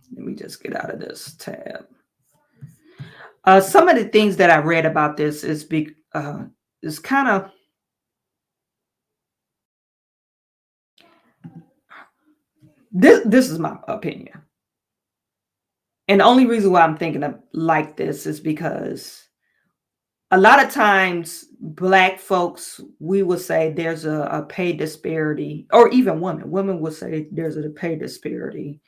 me just get out of this tab. Some of the things that I read about this is kind of, this is my opinion. And the only reason why I'm thinking of like this is because a lot of times Black folks, we will say there's a pay disparity, or even women will say there's a pay disparity.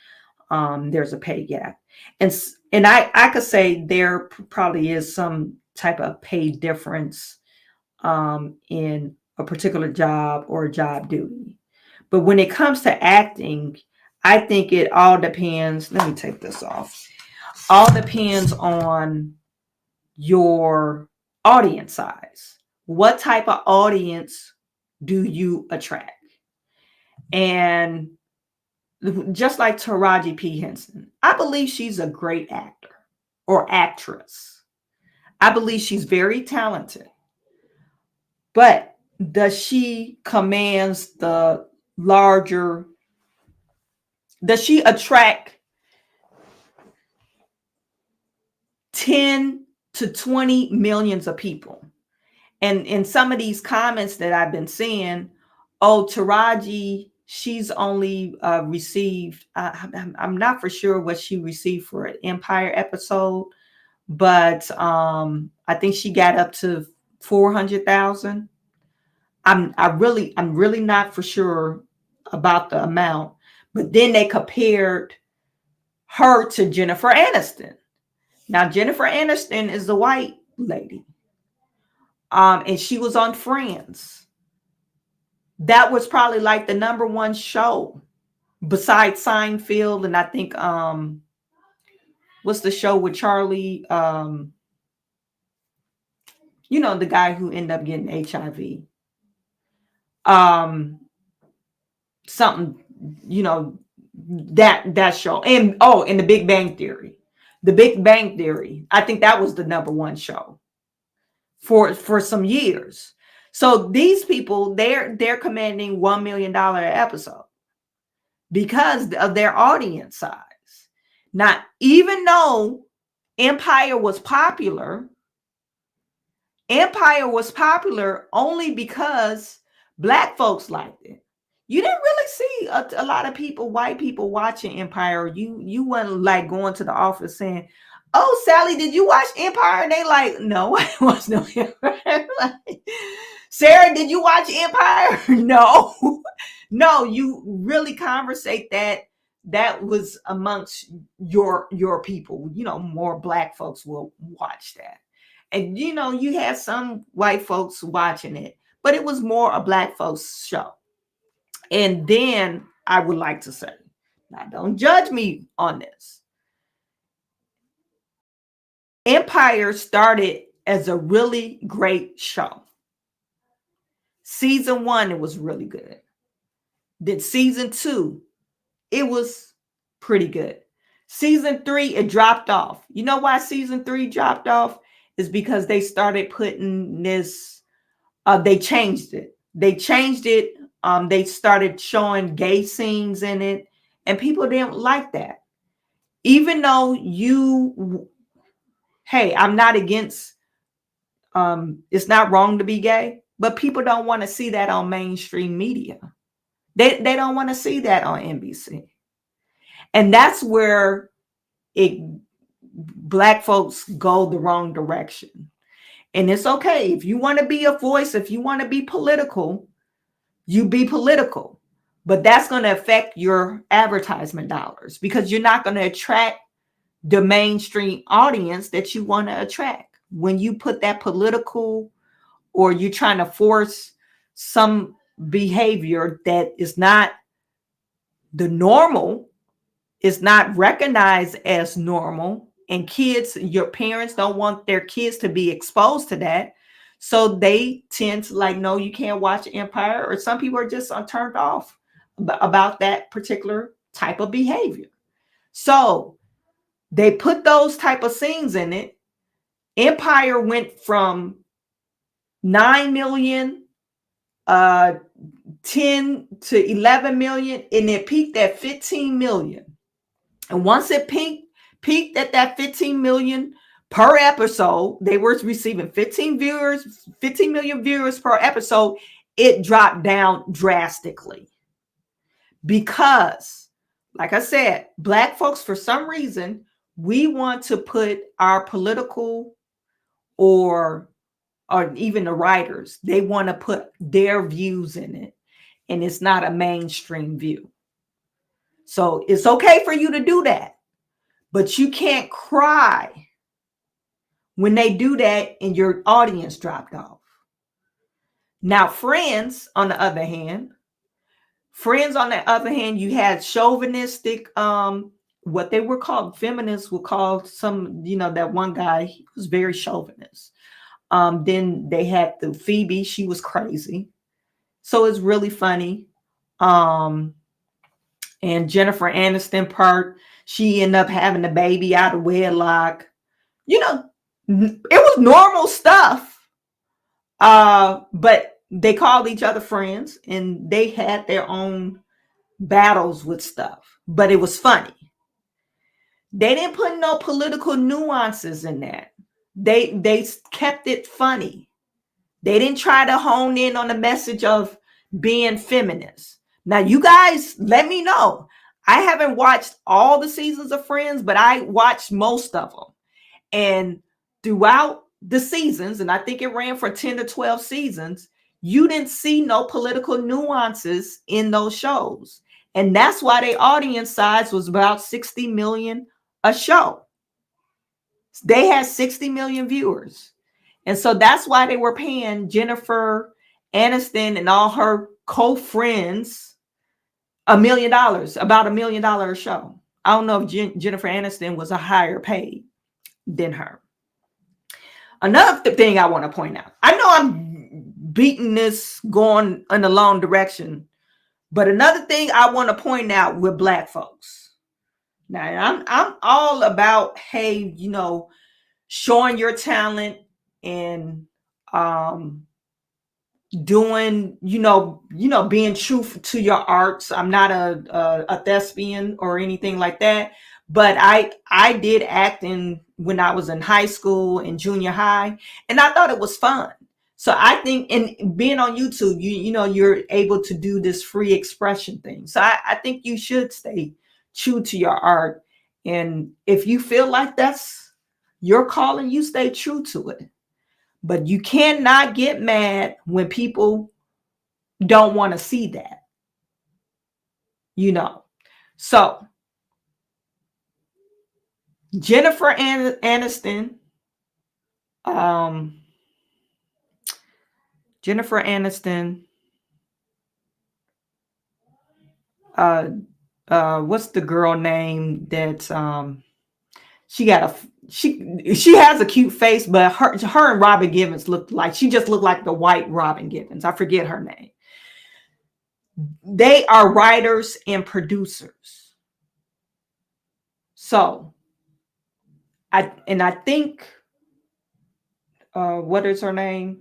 There's a pay gap. And I could say there probably is some type of pay difference in a particular job or job duty. But when it comes to acting, I think it all depends. Let me take this off. All depends on your audience size. What type of audience do you attract? And just like Taraji P. Henson, I believe she's a great actor or actress. I believe she's very talented. But does she commands the larger, does she attract 10 to 20 millions of people? And in some of these comments that I've been seeing, oh, Taraji, she's only received, I'm not for sure what she received for an Empire episode, but I think she got up to 400,000. I'm really not for sure about the amount, but then they compared her to Jennifer Aniston. Now, Jennifer Aniston is the white lady. And she was on Friends. That was probably like the #1 show besides Seinfeld. And I think, what's the show with Charlie? The guy who ended up getting HIV. Something, that show. And The Big Bang Theory. The Big Bang Theory. I think that was the #1 show for some years. So these people, they're commanding $1 million an episode because of their audience size. Now, even though Empire was popular only because Black folks liked it. You didn't really see a lot of white people watching Empire. You weren't like going to the office saying, "Oh, Sally, did you watch Empire?" And they like, "No, I watched no Empire." Like, Sarah, did you watch Empire? No. No, you really conversate that was amongst your people. More Black folks will watch that. And you had some white folks watching it, but it was more a Black folks show. And then I would like to say, now don't judge me on this. Empire started as a really great show. Season 1, it was really good. Then season 2, it was pretty good. Season 3, it dropped off. You know why season 3 dropped off? Is because they started putting this, they changed it. They started showing gay scenes in it, and people didn't like that. Even though hey, I'm not against, it's not wrong to be gay, but people don't want to see that on mainstream media. They don't want to see that on NBC. And that's where Black folks go the wrong direction. And it's okay. If you want to be a voice, if you want to be political, you be political. But that's going to affect your advertisement dollars because you're not going to attract the mainstream audience that you want to attract. When you put that political, or you're trying to force some behavior that is not the normal, is not recognized as normal, and kids, your parents don't want their kids to be exposed to that, so they tend to like, no, you can't watch Empire, or some people are just turned off about that particular type of behavior. So they put those type of scenes in it. Empire went from 9 million, 10 to 11 million, and it peaked at 15 million. And once it peaked at that 15 million per episode, they were receiving 15 million viewers per episode. It dropped down drastically because, like I said, Black folks, for some reason, we want to put our political or even the writers, they want to put their views in it, and it's not a mainstream view. So it's okay for you to do that, but you can't cry when they do that and your audience dropped off. Now, Friends, on the other hand, you had chauvinistic, what they were called, feminists were called some, that one guy, he was very chauvinist. Then they had the Phoebe, she was crazy. So it's really funny. And Jennifer Aniston part, she ended up having a baby out of wedlock. It was normal stuff. But they called each other friends and they had their own battles with stuff, but it was funny. They didn't put no political nuances in that. They kept it funny. They didn't try to hone in on the message of being feminist. Now, you guys, let me know. I haven't watched all the seasons of Friends, but I watched most of them. And throughout the seasons, and I think it ran for 10 to 12 seasons, you didn't see no political nuances in those shows. And that's why their audience size was about 60 million a show. They had 60 million viewers. And so that's why they were paying Jennifer Aniston and all her co-friends $1 million, about $1 million a show. I don't know if Jennifer Aniston was a higher paid than her. Another thing I want to point out, I know I'm beating this going in the long direction, but another thing I want to point out with Black folks. Now, I'm all about, hey, showing your talent and doing, being true to your arts. I'm not a thespian or anything like that, but I did acting when I was in high school and junior high, and I thought it was fun. So I think, and being on YouTube, you're able to do this free expression thing. So I think you should stay true to your art. And if you feel like that's your calling, you stay true to it. But you cannot get mad when people don't want to see that. So Jennifer Aniston, what's the girl name that she has a cute face, but her and Robin Givens she just looked like the white Robin Givens. I forget her name. They are writers and producers. So I think what is her name?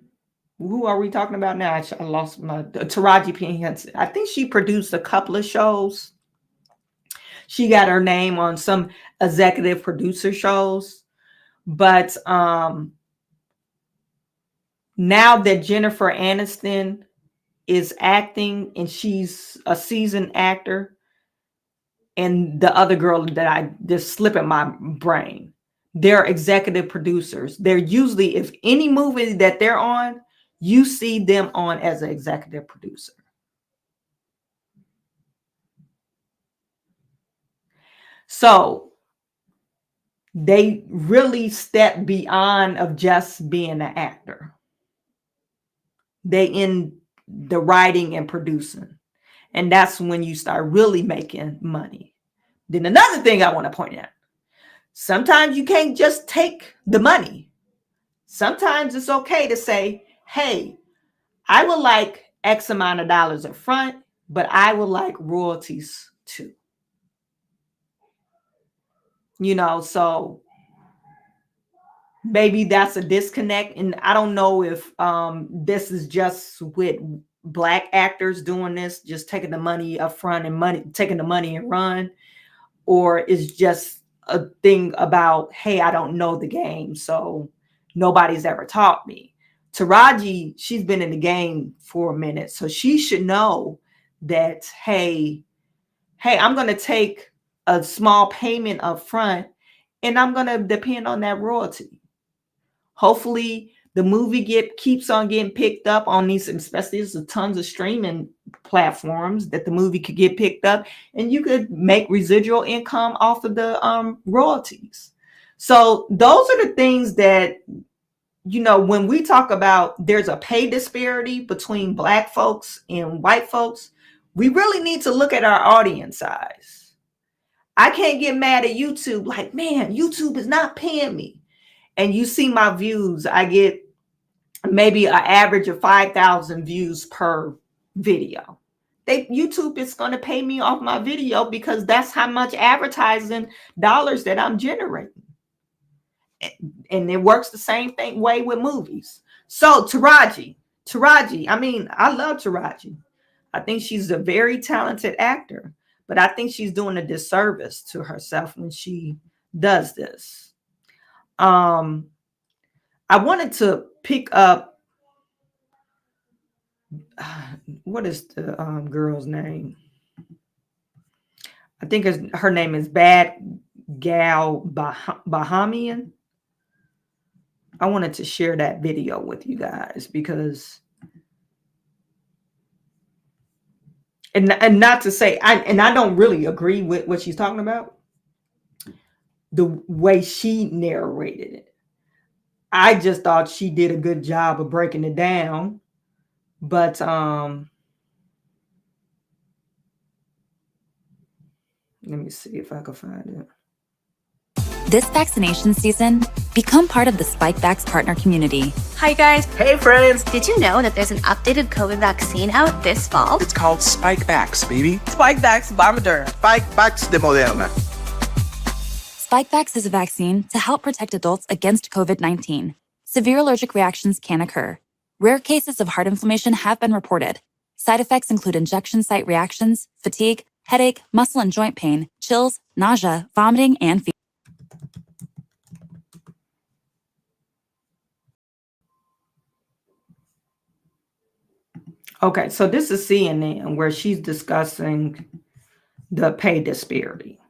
Who are we talking about now? I lost my Taraji P. Henson. I think she produced a couple of shows. She got her name on some executive producer shows. But now that Jennifer Aniston is acting and she's a seasoned actor, and the other girl that I just slip in my brain, they're executive producers. They're usually, if any movie that they're on, you see them on as an executive producer. So they really step beyond of just being an actor. They in the writing and producing. And that's when you start really making money. Then another thing I want to point out, sometimes you can't just take the money. Sometimes it's okay to say, hey, I would like X amount of dollars up front, but I would like royalties too. You know, so maybe that's a disconnect. And I don't know if this is just with Black actors doing this, just taking the money up front and taking the money and run, or it's just a thing about, hey, I don't know the game, so nobody's ever taught me. Taraji, she's been in the game for a minute, so she should know that, hey, I'm going to take a small payment up front and I'm going to depend on that royalty. Hopefully the movie keeps on getting picked up on these, especially there's tons of streaming platforms that the movie could get picked up, and you could make residual income off of the royalties. So those are the things that, you know, when we talk about there's a pay disparity between Black folks and white folks, we really need to look at our audience size. I can't get mad at YouTube like, man, YouTube is not paying me. And you see my views, I get maybe an average of 5,000 views per video. YouTube is going to pay me off my video because that's how much advertising dollars that I'm generating. And it works the same way with movies. So Taraji, I mean, I love Taraji. I think she's a very talented actor, but I think she's doing a disservice to herself when she does this. I wanted to pick up, what is the girl's name? I think her name is Bad Gal Bahamian. I wanted to share that video with you guys because, and not to say, I don't really agree with what she's talking about, the way she narrated it. I just thought she did a good job of breaking it down, but let me see if I can find it. This vaccination season, become part of the Spikevax partner community. Hi guys. Hey friends. Did you know that there's an updated COVID vaccine out this fall? It's called Spikevax, baby. Spikevax Bombardier. Spikevax de Moderna. Spikevax is a vaccine to help protect adults against COVID-19. Severe allergic reactions can occur. Rare cases of heart inflammation have been reported. Side effects include injection site reactions, fatigue, headache, muscle and joint pain, chills, nausea, vomiting, and fever. Okay, so this is CNN where she's discussing the pay disparity.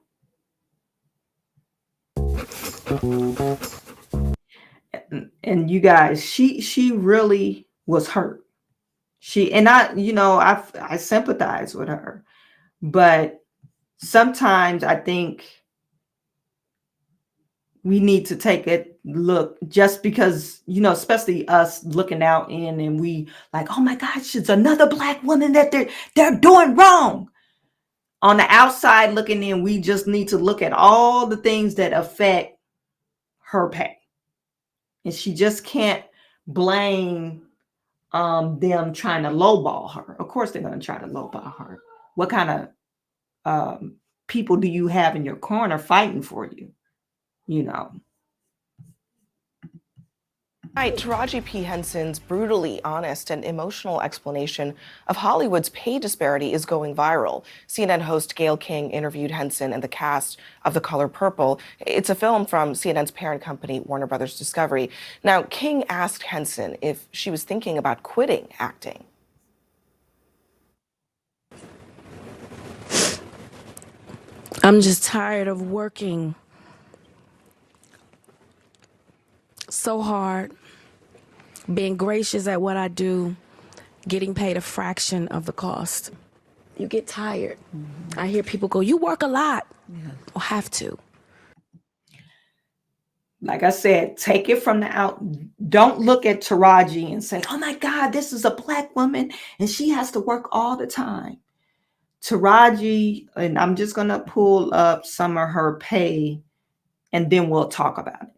And you guys, she really was hurt. I sympathize with her, but sometimes I think we need to take a look, just because, especially us looking out in and we like, oh my gosh, it's another Black woman that they're doing wrong. On the outside looking in, we just need to look at all the things that affect her pay. And she just can't blame them trying to lowball her. Of course they're going to try to lowball her. What kind of people do you have in your corner fighting for you? Right, Taraji P. Henson's brutally honest and emotional explanation of Hollywood's pay disparity is going viral. CNN host Gayle King interviewed Henson and the cast of The Color Purple. It's a film from CNN's parent company, Warner Brothers Discovery. Now, King asked Henson if she was thinking about quitting acting. I'm just tired of working so hard, being gracious at what I do, getting paid a fraction of the cost. You get tired. I hear people go, you work a lot. I'll have to. Like I said, take it from the out. Don't look at Taraji and say, oh my God, this is a Black woman and she has to work all the time. Taraji, and I'm just going to pull up some of her pay and then we'll talk about it.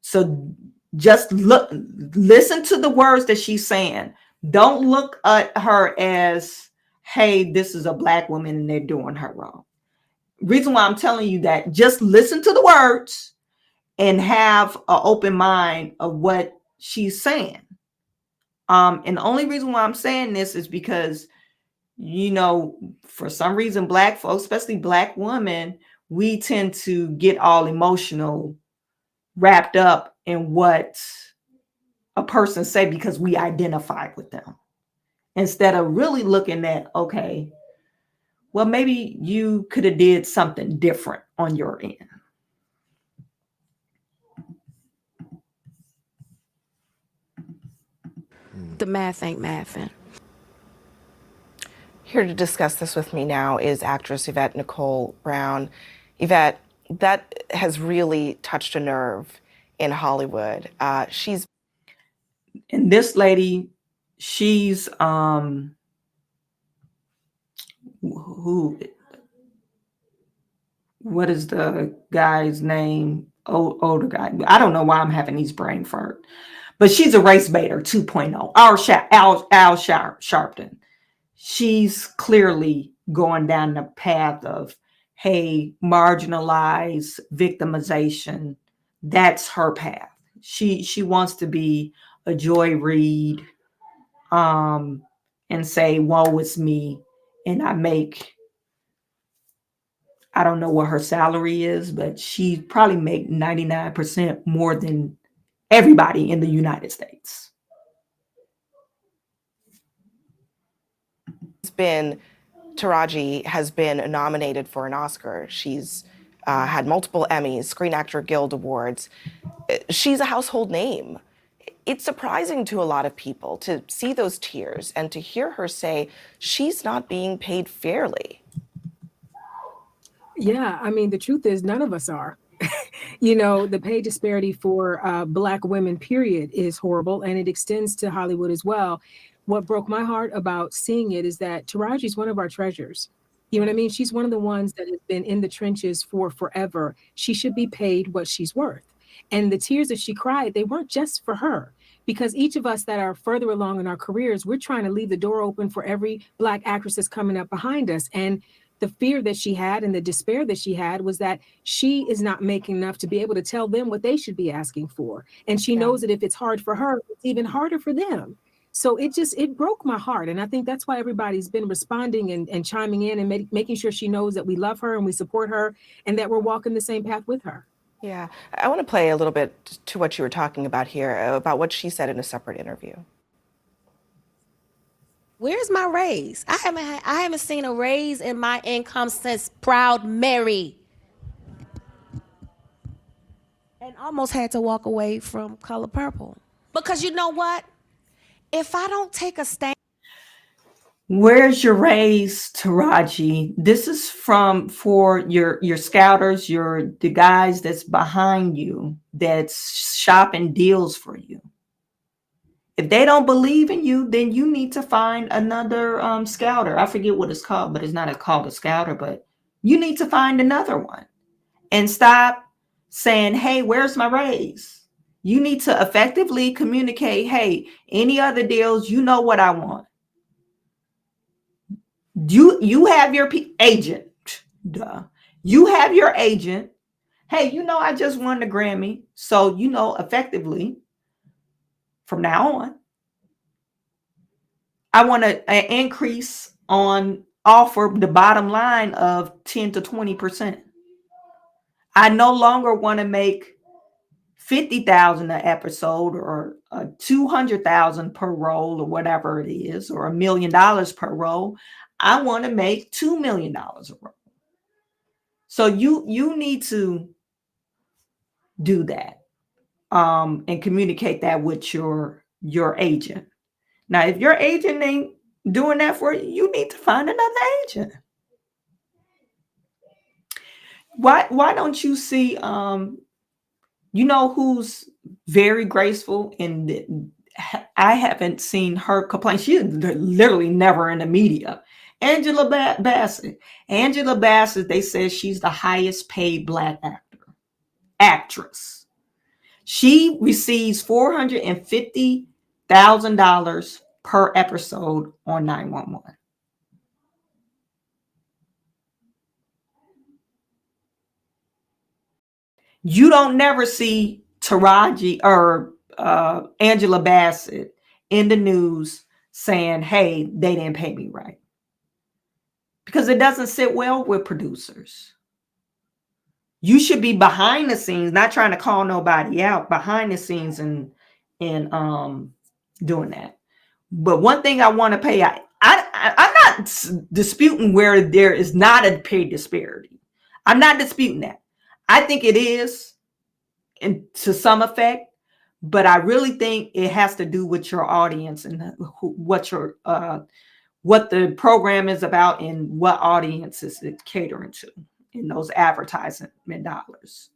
So just listen to the words that she's saying. Don't look at her as, hey, this is a Black woman and they're doing her wrong. Reason why I'm telling you that, just listen to the words and have an open mind of what she's saying. And the only reason why I'm saying this is because, you know, for some reason, Black folks, especially Black women, we tend to get all emotional, wrapped up in what a person say because we identify with them, instead of really looking at, okay, well, maybe you could have did something different on your end. The math ain't mathin'. Here to discuss this with me now is actress Yvette Nicole Brown. Yvette, that has really touched a nerve in Hollywood. And this lady, she's what is the guy's name? Older guy. I don't know why I'm having these brain fart, but she's a race baiter 2.0. Al Sharpton. She's clearly going down the path of, hey, marginalized victimization. That's her path. She wants to be a Joy Reid and say, woe is me. And I don't know what her salary is, but she probably make 99% more than everybody in the United States. Taraji has been nominated for an Oscar. She's had multiple Emmys, Screen Actor Guild Awards. She's a household name. It's surprising to a lot of people to see those tears and to hear her say she's not being paid fairly. Yeah, I mean, the truth is none of us are. You know, the pay disparity for Black women, period, is horrible, and it extends to Hollywood as well. What broke my heart about seeing it is that Taraji is one of our treasures. You know what I mean? She's one of the ones that has been in the trenches for forever. She should be paid what she's worth. And the tears that she cried, they weren't just for her, because each of us that are further along in our careers, we're trying to leave the door open for every Black actress that's coming up behind us. And the fear that she had and the despair that she had was that she is not making enough to be able to tell them what they should be asking for. And she knows that if it's hard for her, it's even harder for them. So it broke my heart. And I think that's why everybody's been responding and chiming in and making sure she knows that we love her and we support her and that we're walking the same path with her. Yeah, I want to play a little bit to what you were talking about here, about what she said in a separate interview. Where's my raise? I haven't seen a raise in my income since Proud Mary. And almost had to walk away from Color Purple. Because you know what? If I don't take a stand. Where's your raise, Taraji? This is for your scouters, the guys that's behind you, that's shopping deals for you. If they don't believe in you, then you need to find another scouter. I forget what it's called, but it's not called a scouter, but you need to find another one and stop saying, hey, where's my raise? You need to effectively communicate, hey, any other deals, you know what I want. You have your agent. Duh. You have your agent. Hey, you know, I just won the Grammy. So, you know, effectively, from now on, I want an increase on offer the bottom line of 10 to 20%. I no longer want to make $50,000 an episode or $200,000 per role or whatever it is, or $1 million per role. I want to make $2 million a role. So you need to do that and communicate that with your agent. Now, if your agent ain't doing that for you, you need to find another agent. Why don't you see who's very graceful, and I haven't seen her complain. She is literally never in the media. Angela Bassett. Angela Bassett, they say she's the highest paid Black actress. She receives $450,000 per episode on 911. You don't never see Taraji or Angela Bassett in the news saying, hey, they didn't pay me right. Because it doesn't sit well with producers. You should be behind the scenes, not trying to call nobody out, behind the scenes and doing that. But one thing I want to pay, I'm not disputing where there is not a pay disparity. I'm not disputing that. I think it is, and to some effect, but I really think it has to do with your audience and what the program is about and what audiences it's catering to in those advertisement dollars.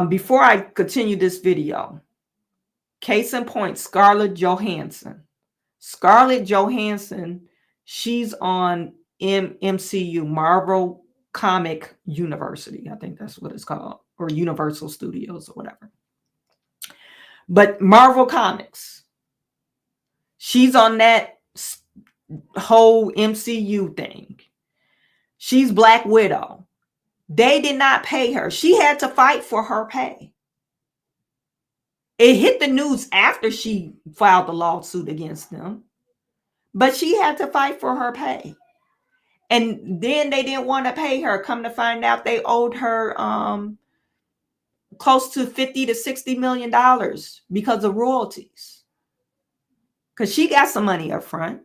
Before I continue this video, case in point, Scarlett Johansson. Scarlett Johansson, she's on MCU, Marvel Comic University. I think that's what it's called, or Universal Studios or whatever. But Marvel Comics, she's on that whole MCU thing. She's Black Widow. They did not pay her. She had to fight for her pay. It hit the news after she filed the lawsuit against them, but she had to fight for her pay. And then they didn't want to pay her. Come to find out, they owed her close to $50 to $60 million because of royalties. Because she got some money up front.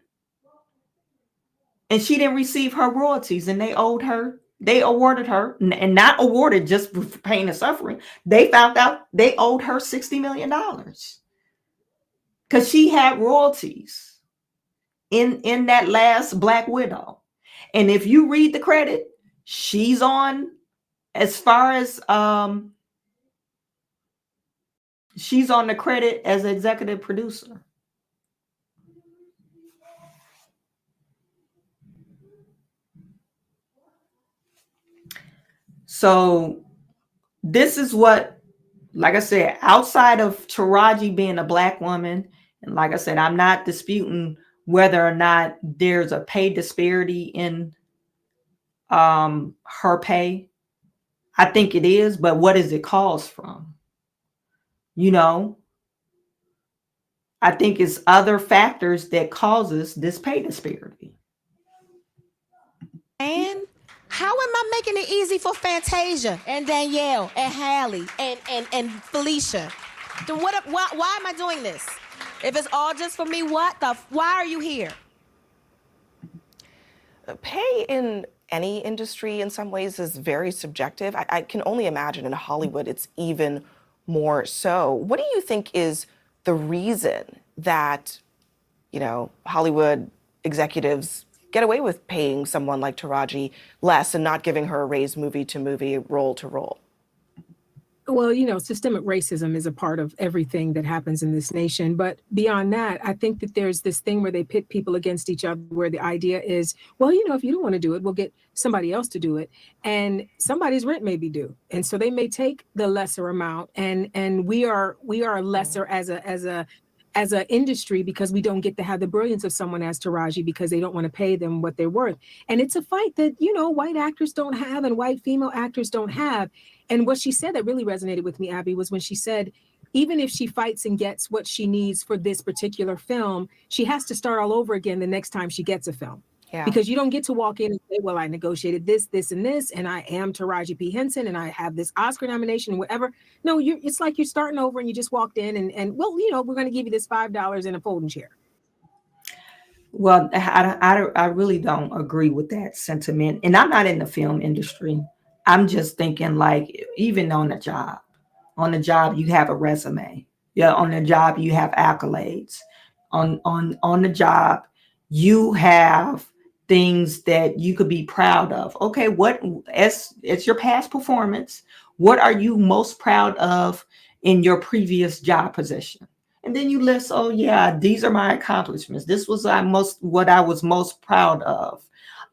And she didn't receive her royalties, and they awarded her, and not awarded just for pain and suffering. They found out they owed her $60 million because she had royalties in that last Black Widow. And if you read the credit, she's on, as far as she's on the credit as executive producer. So this is what, like I said, outside of Taraji being a Black woman, and like I said, I'm not disputing whether or not there's a pay disparity in her pay. I think it is, but what is it caused from? I think it's other factors that causes this pay disparity. And how am I making it easy for Fantasia and Danielle and Hallie and Felicia? Why am I doing this? If it's all just for me, why are you here? Pay in any industry in some ways is very subjective. I can only imagine in Hollywood it's even more so. What do you think is the reason that, Hollywood executives get away with paying someone like Taraji less and not giving her a raise movie to movie, role to role? Well, systemic racism is a part of everything that happens in this nation. But beyond that, I think that there's this thing where they pit people against each other, where the idea is, well, if you don't want to do it, we'll get somebody else to do it. And somebody's rent may be due. And so they may take the lesser amount. And we are lesser as an industry because we don't get to have the brilliance of someone as Taraji because they don't want to pay them what they're worth. And it's a fight that, white actors don't have and white female actors don't have. And what she said that really resonated with me, Abby, was when she said, even if she fights and gets what she needs for this particular film, she has to start all over again the next time she gets a film. Yeah. Because you don't get to walk in and say, well, I negotiated this, and this, and I am Taraji P. Henson, and I have this Oscar nomination and whatever. No, it's like you're starting over and you just walked in and we're going to give you this $5 and a folding chair. Well, I really don't agree with that sentiment. And I'm not in the film industry. I'm just thinking like, even on the job, you have a resume. Yeah, on the job, you have accolades. On the job, you have things that you could be proud of. Okay, what as it's your past performance, what are you most proud of in your previous job position? And then you list, oh yeah, these are my accomplishments. This was what I was most proud of.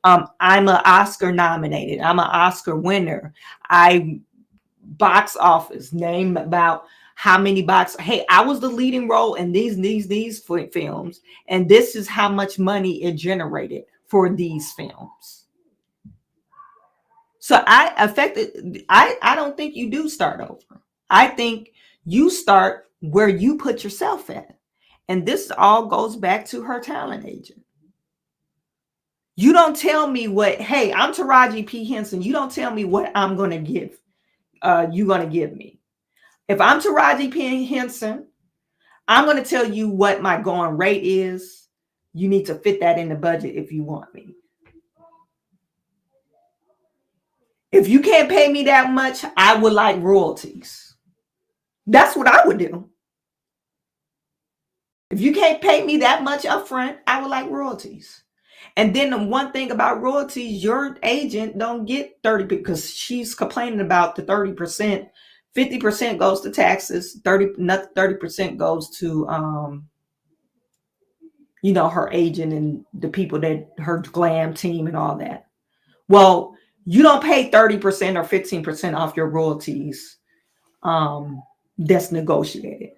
I'm an Oscar nominated. I'm an Oscar winner. I box office name about how many box. Hey, I was the leading role in these films, and this is how much money it generated for these films. So I don't think you do start over. I think you start where you put yourself at. And this all goes back to her talent agent. You don't tell me what, hey, I'm Taraji P. Henson. You don't tell me what I'm going to give. You're going to give me. If I'm Taraji P. Henson, I'm going to tell you what my going rate is. You need to fit that in the budget if you want me. If you can't pay me that much, I would like royalties. That's what I would do. If you can't pay me that much upfront, I would like royalties. And then the one thing about royalties, your agent don't get 30 because she's complaining about the 30%. 50% goes to taxes, 30% goes to her agent and the people that her glam team and all that. Well, you don't pay 30% or 15% off your royalties. That's negotiated.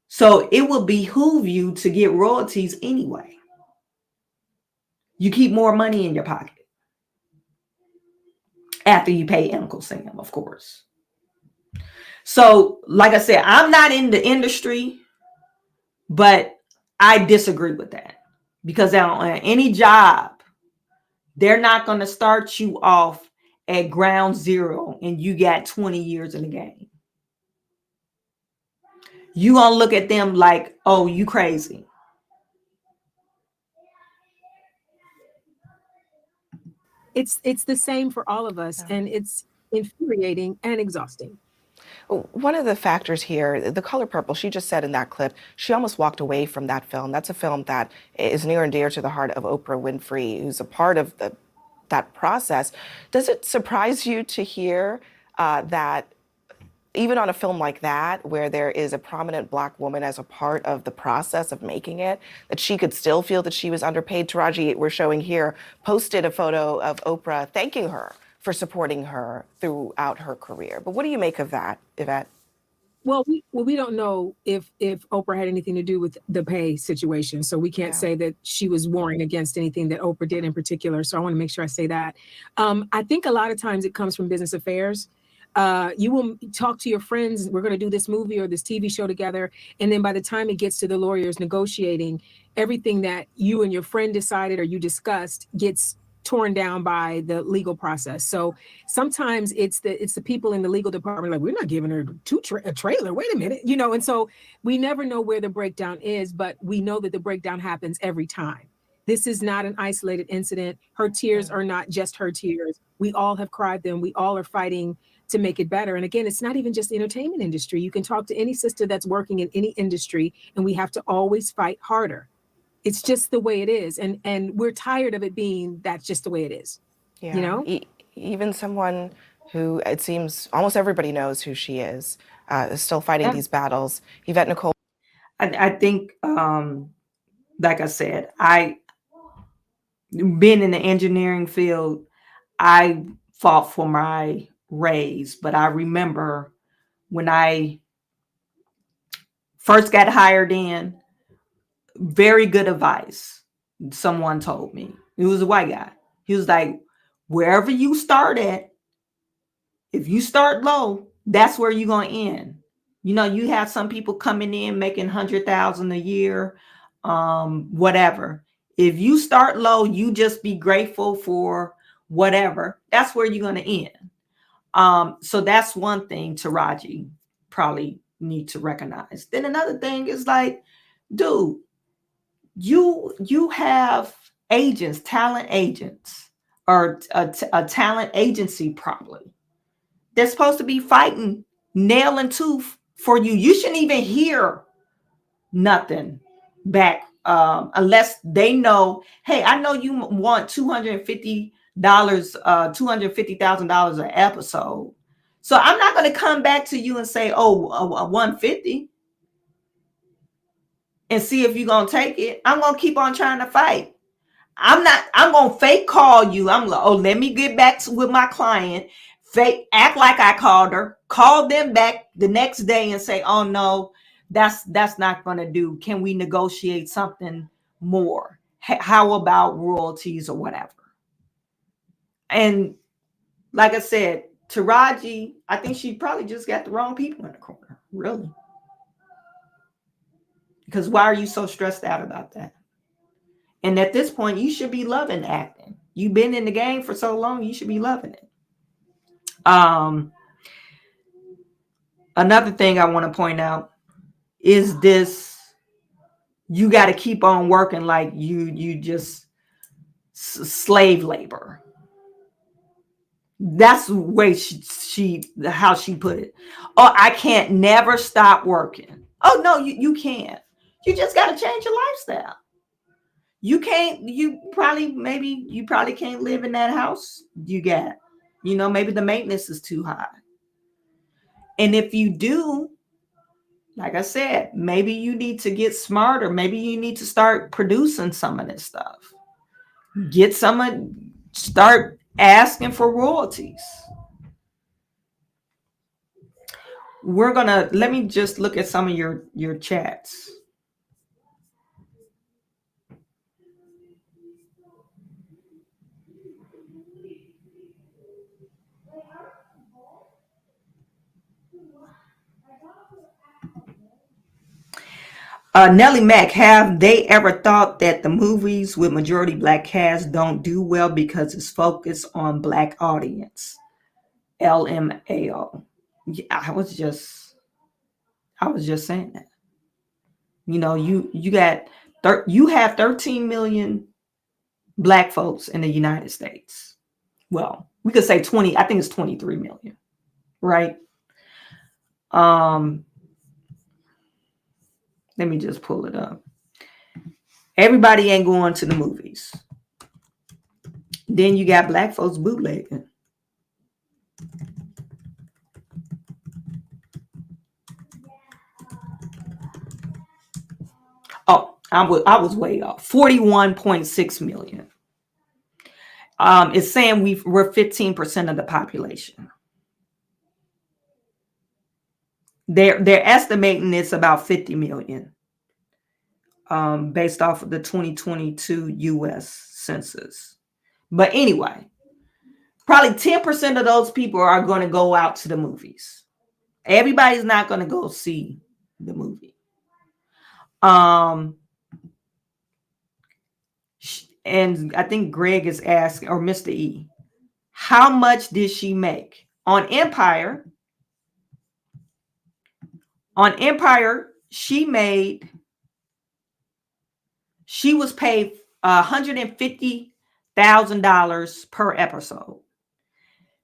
So it will behoove you to get royalties anyway. You keep more money in your pocket after you pay Uncle Sam, of course. So, like I said, I'm not in the industry, but I disagree with that because on any job, they're not going to start you off at ground zero and you got 20 years in the game. You going to look at them like, oh, you crazy. It's the same for all of us, and it's infuriating and exhausting. One of the factors here, The Color Purple, she just said in that clip, she almost walked away from that film. That's a film that is near and dear to the heart of Oprah Winfrey, who's a part of that process. Does it surprise you to hear that even on a film like that, where there is a prominent Black woman as a part of the process of making it, that she could still feel that she was underpaid? Taraji, we're showing here, posted a photo of Oprah thanking her for supporting her throughout her career. But what do you make of that, Yvette? Well, we don't know if Oprah had anything to do with the pay situation. So we can't say that she was warring against anything that Oprah did in particular. So I want to make sure I say that. I think a lot of times it comes from business affairs. You will talk to your friends, we're going to do this movie or this TV show together. And then by the time it gets to the lawyers negotiating, everything that you and your friend decided or you discussed gets torn down by the legal process. So sometimes it's the people in the legal department like, we're not giving her a trailer. Wait a minute, and so we never know where the breakdown is, but we know that the breakdown happens every time. This is not an isolated incident. Her tears are not just her tears. We all have cried them. We all are fighting to make it better. And again, it's not even just the entertainment industry. You can talk to any sister that's working in any industry, and we have to always fight harder. It's just the way it is. And we're tired of it being that's just the way it is. Yeah. Even someone who it seems almost everybody knows who she is still fighting these battles. Yvette Nicole. I think, like I said, being in the engineering field, I fought for my raise, but I remember when I first got hired in, very good advice someone told me. It was a white guy. He was like, wherever you start at, if you start low, that's where you're going to end. You have some people coming in making 100,000 a year, whatever. If you start low, you just be grateful for whatever. That's where you're going to end. So that's one thing Taraji probably need to recognize. Then another thing is like, dude, You have agents, talent agents, or a talent agency probably. They're supposed to be fighting nail and tooth for you. You shouldn't even hear nothing back unless they know, hey, I know you want $250, $250,000 an episode. So I'm not going to come back to you and say, oh, 150 and see if you're going to take it. I'm going to keep on trying to fight. I'm going to fake call you. I'm like, oh, let me get back with my client. Fake, act like I called her, call them back the next day and say, oh no, that's not going to do. Can we negotiate something more? How about royalties or whatever? And like I said, Taraji, I think she probably just got the wrong people in the corner, really. Because why are you so stressed out about that? And at this point, you should be loving acting. You've been in the game for so long, you should be loving it. Another thing I want to point out is this: you got to keep on working like you just slave labor. That's the way how she put it. Oh, I can't never stop working. Oh no, you can't. You just got to change your lifestyle. You can't. You probably can't live in that house you got. Maybe the maintenance is too high. And if you do, like I said, maybe you need to get smarter. Maybe you need to start producing some of this stuff. Start asking for royalties. Let me just look at some of your chats. Nellie Mack, have they ever thought that the movies with majority Black cast don't do well because it's focused on Black audience? LMAO. Yeah, I was just saying that. You have 13 million Black folks in the United States. Well, we could say 20. I think it's 23 million, right? Let me just pull it up. Everybody ain't going to the movies. Then you got Black folks bootlegging. Oh, I was way off. 41.6 million. It's saying we're 15% of the population. They're estimating it's about 50 million, based off of the 2022 U.S. census. But anyway, probably 10% of those people are going to go out to the movies. Everybody's not going to go see the movie. And I think Greg is asking, or Mr. E, how much did she make on Empire? On Empire, she was paid $150,000 per episode.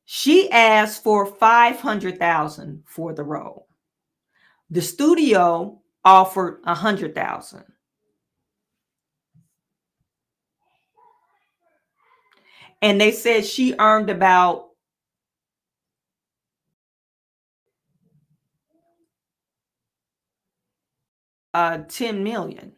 She asked for $500,000 for the role. The studio offered $100,000. And they said she earned about $10 million.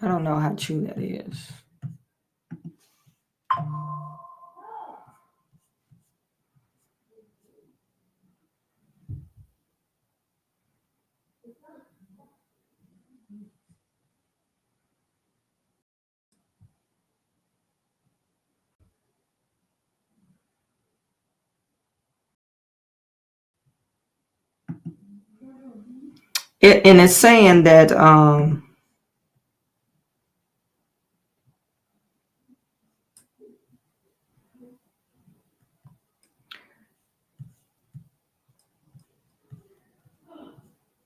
I don't know how true that is. And it's saying that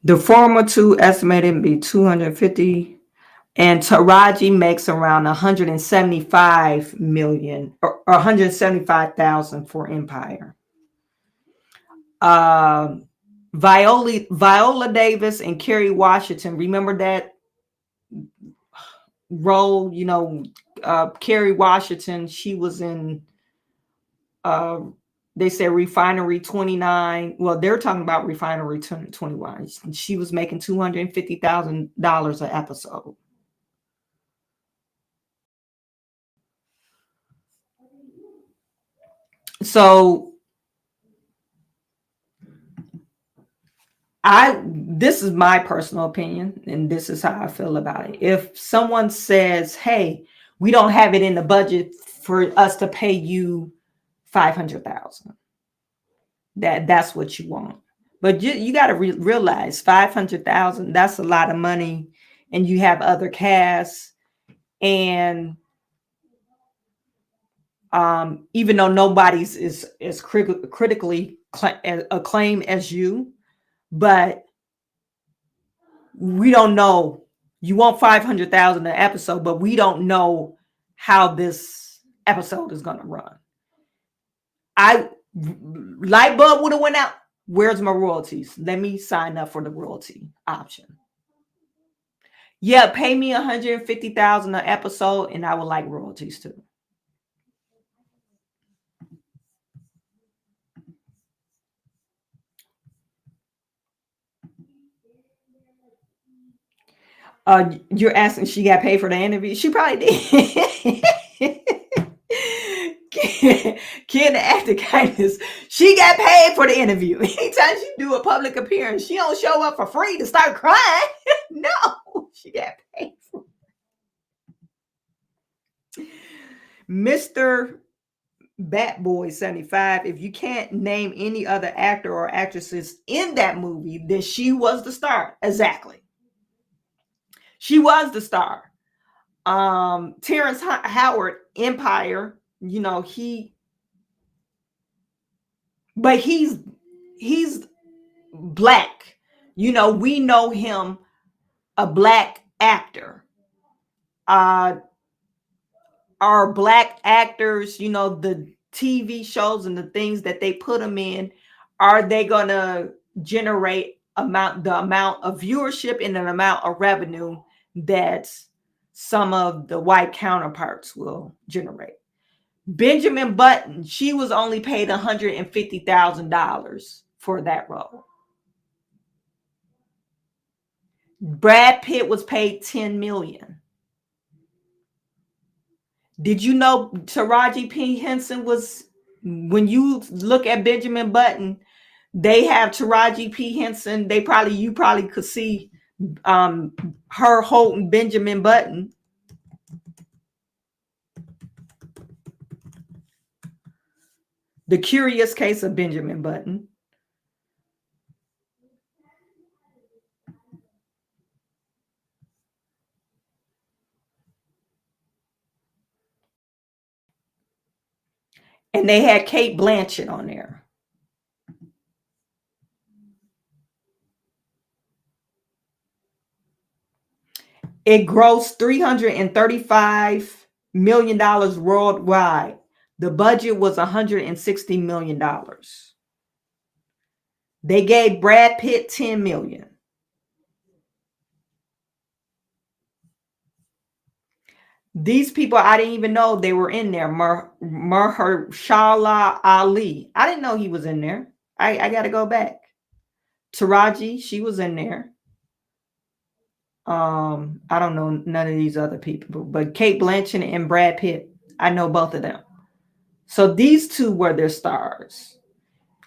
the former two estimated to be 250, and Taraji makes around 175 million or 175,000 for Empire. Viola Davis and Kerry Washington. Remember that role? You know, Kerry Washington. She was in. They said Refinery 29. Well, they're talking about Refinery 21. She was making $250,000 an episode. So this is my personal opinion, and this is how I feel about it. If someone says, hey, we don't have it in the budget for us to pay you $500,000, that's what you want. But you got to realize $500,000, that's a lot of money, and you have other casts, and even though nobody's is critically acclaimed as you, but we don't know. You want $500,000 an episode, but we don't know how this episode is going to run. Light bulb would have went out. Where's my royalties? Let me sign up for the royalty option. Yeah, pay me $150,000 an episode, and I would like royalties too. You're asking, she got paid for the interview? She probably did. Ken the actor kindness. She got paid for the interview. Anytime she do a public appearance, she don't show up for free to start crying. No, she got paid for it. Mr. Batboy 75. If you can't name any other actor or actresses in that movie, then she was the star. Exactly. She was the star. Terrence Howard, Empire, you know, he's black. You know, we know him, a black actor. Our black actors, you know, the TV shows and the things that they put them in, are they going to generate the amount of viewership and an amount of revenue that some of the white counterparts will generate? Benjamin Button, she was only paid $150,000 for that role. Brad Pitt was paid $10 million. Did you know Taraji P. Henson was, when you look at Benjamin Button, they have Taraji P. Henson. You probably could see her holding Benjamin Button. The Curious Case of Benjamin Button. And they had Kate Blanchett on there. It grossed $335 million worldwide. The budget was $160 million. They gave Brad Pitt $10 million. These people, I didn't even know they were in there. Mahershala Ali. I didn't know he was in there. I got to go back. Taraji, she was in there. I don't know none of these other people, but Kate Blanchett and Brad Pitt, I know both of them. So these two were their stars.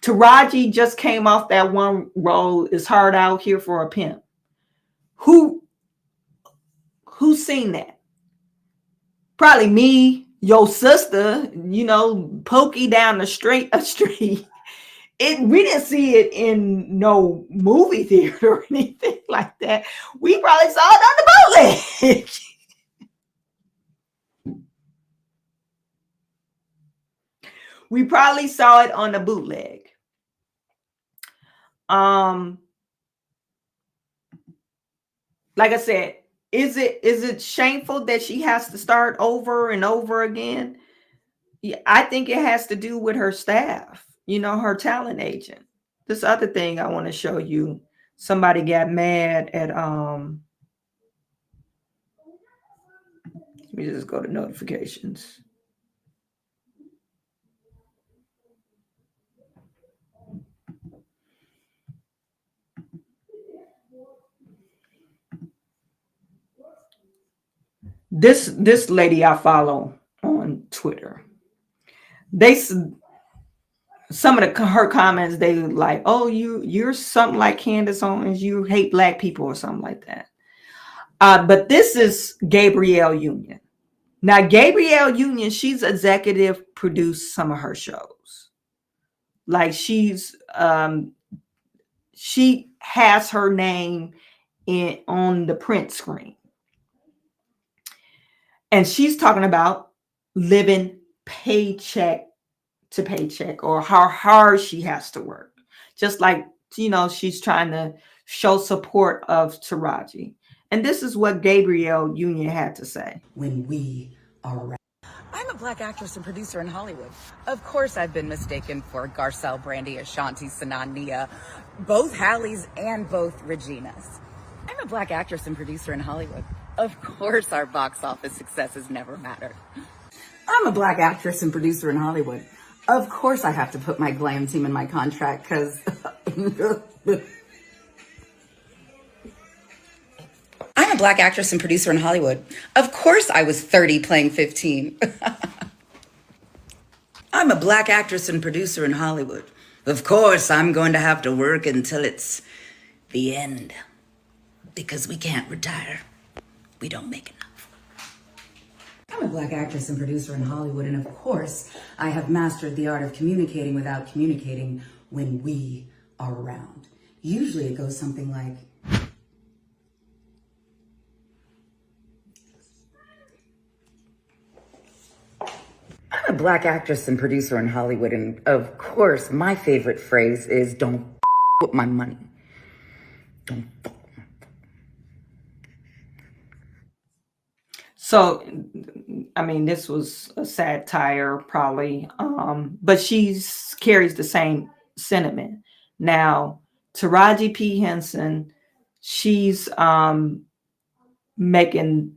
Taraji just came off that one role, Is Hard Out Here for a Pimp. Who's seen that? Probably me, your sister, you know, Pokey down the street We didn't see it in no movie theater or anything like that. We probably saw it on the bootleg. We probably saw it on the bootleg. Like I said, is it shameful that she has to start over and over again? Yeah, I think it has to do with her staff, her talent agent. This other thing I want to show you, somebody got mad at let me just go to notifications. This lady I follow on Twitter, some of her comments, they like, oh, you're something like Candace Owens, you hate black people or something like that. But this is Gabrielle Union. Now, Gabrielle Union, she's executive produced some of her shows. Like she has her name on the print screen. And she's talking about living paycheck to paycheck, or how hard she has to work. Just like, she's trying to show support of Taraji. And this is what Gabrielle Union had to say. When we are around. I'm a black actress and producer in Hollywood. Of course, I've been mistaken for Garcelle Brandy, Ashanti, Sanaa, Nia, both Hallies and both Reginas. I'm a black actress and producer in Hollywood. Of course, our box office successes never mattered. I'm a black actress and producer in Hollywood. Of course, I have to put my glam team in my contract because I'm a black actress and producer in Hollywood. Of course, I was 30 playing 15. I'm a black actress and producer in Hollywood. Of course, I'm going to have to work until it's the end because we can't retire. We don't make enough. I'm a black actress and producer in Hollywood, and of course, I have mastered the art of communicating without communicating when we are around. Usually it goes something like, I'm a black actress and producer in Hollywood, and of course, my favorite phrase is, don't with my money. Don't. So, I mean, this was a satire probably, but she carries the same sentiment. Now, Taraji P. Henson, she's making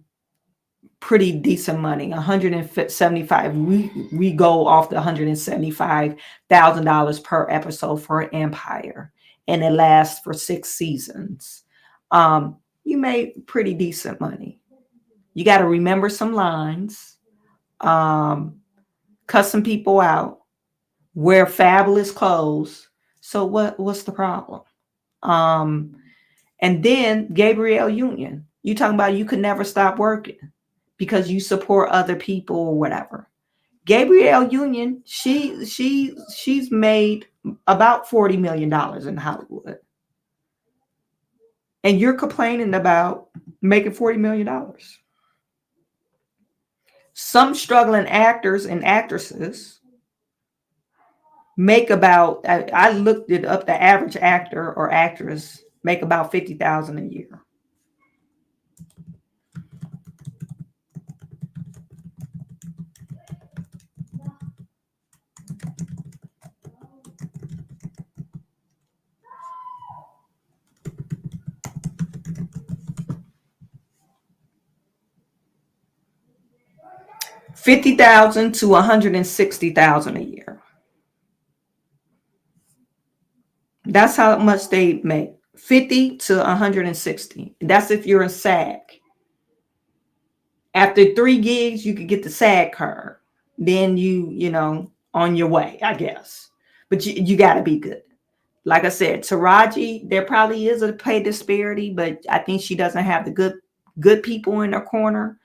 pretty decent money, 175. We go off the $175,000 per episode for Empire, and it lasts for 6 seasons. You made pretty decent money. You got to remember some lines, cuss some people out, wear fabulous clothes. So what's the problem? And then Gabrielle Union, you talking about you could never stop working because you support other people or whatever. Gabrielle Union, she's made about $40 million in Hollywood. And you're complaining about making $40 million. Some struggling actors and actresses make about, I looked it up, the average actor or actress make about $50,000 a year. $50,000 to $160,000 a year. That's how much they make. 50 to 160. That's if you're a SAG. After 3 gigs, you could get the SAG card. Then you know, on your way, I guess. But you got to be good. Like I said, Taraji, there probably is a pay disparity, but I think she doesn't have the good people in her corner.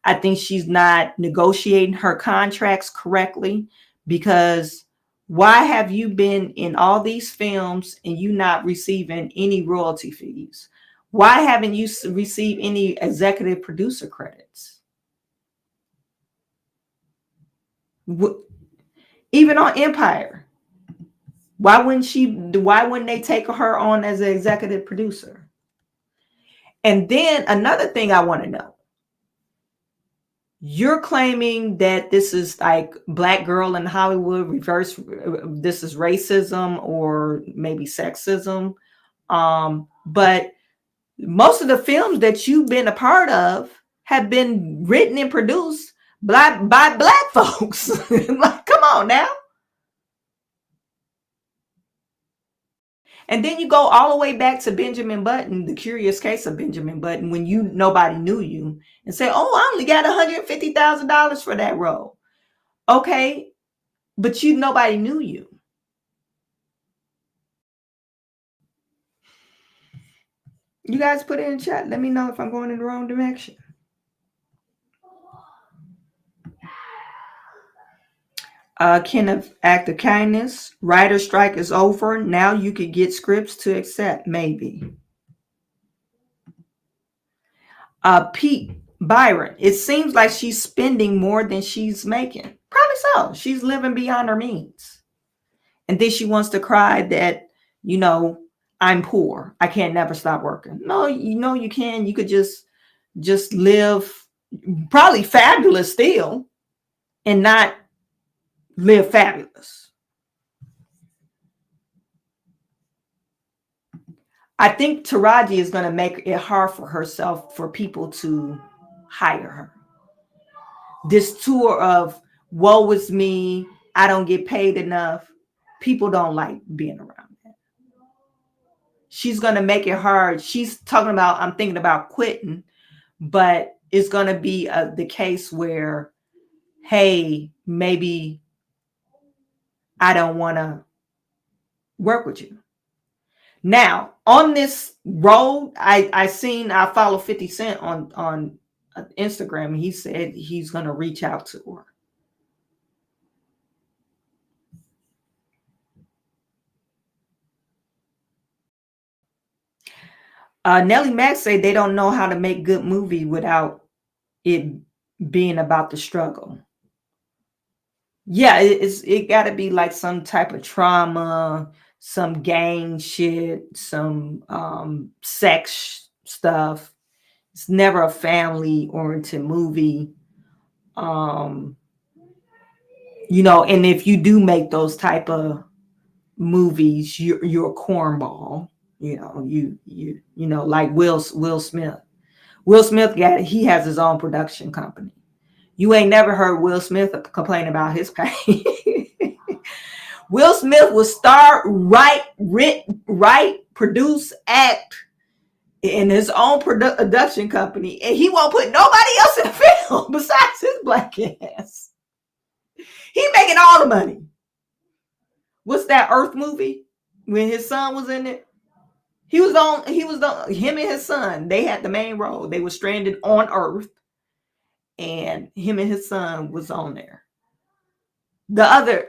I think she's not negotiating her contracts correctly because Why have you been in all these films and you not receiving any royalty fees? Why haven't you received any executive producer credits? Even on Empire, why wouldn't they take her on as an executive producer? And then another thing I want to know, you're claiming that this is like Black girl in Hollywood reverse, this is racism or maybe sexism. But most of the films that you've been a part of have been written and produced by Black folks. Like, come on now. And then you go all the way back to Benjamin Button, the curious case of Benjamin Button, when nobody knew you, and say, oh, I only got $150,000 for that role. Okay, but nobody knew you. You guys put it in chat. Let me know if I'm going in the wrong direction. Kenneth, act of kindness. Writer strike is over. Now you could get scripts to accept, maybe. Pete Byron, it seems like she's spending more than she's making. Probably so. She's living beyond her means. And then she wants to cry that, I'm poor. I can't never stop working. No, you can. You could just live probably fabulous still and not live fabulous. I think Taraji is going to make it hard for herself for people to hire her. This tour of woe is me, I don't get paid enough. People don't like being around that. She's going to make it hard. She's talking about, I'm thinking about quitting, but it's going to be the case where, hey, maybe I don't want to work with you. Now, on this road, I follow 50 Cent on Instagram. He said he's going to reach out to her. Nellie Mack said they don't know how to make good movie without it being about the struggle. Yeah, it got to be like some type of trauma, some gang shit, some sex stuff. It's never a family oriented movie. And if you do make those type of movies, you're a cornball. Like Will Smith. Will Smith he has his own production company. You ain't never heard Will Smith complain about his pay. Will Smith will star, write, produce, act in his own production company, and he won't put nobody else in the film besides his Black ass. He making all the money. What's that Earth movie when his son was in it? Him and his son, they had the main role. They were stranded on Earth, and him and his son was on there. The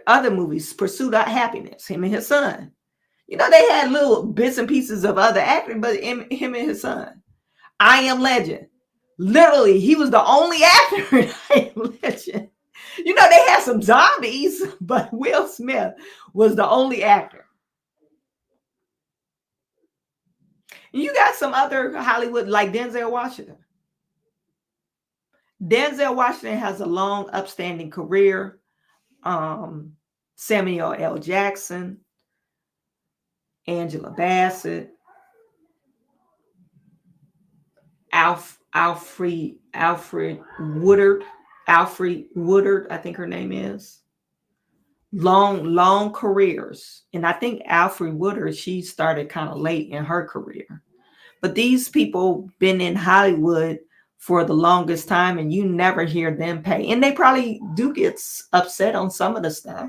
other movies, Pursuit of Happiness, him and his son. They had little bits and pieces of other actors, but him and his son. I Am Legend. Literally, he was the only actor in I Am Legend. They had some zombies, but Will Smith was the only actor. You got some other Hollywood, like Denzel Washington. Denzel Washington has a long, upstanding career. Samuel L. Jackson, Angela Bassett, Alfred Woodard, I think her name is. Long careers. And I think Alfred Woodard, she started kind of late in her career. But these people been in Hollywood for the longest time, and you never hear them pay. And they probably do get upset on some of the stuff,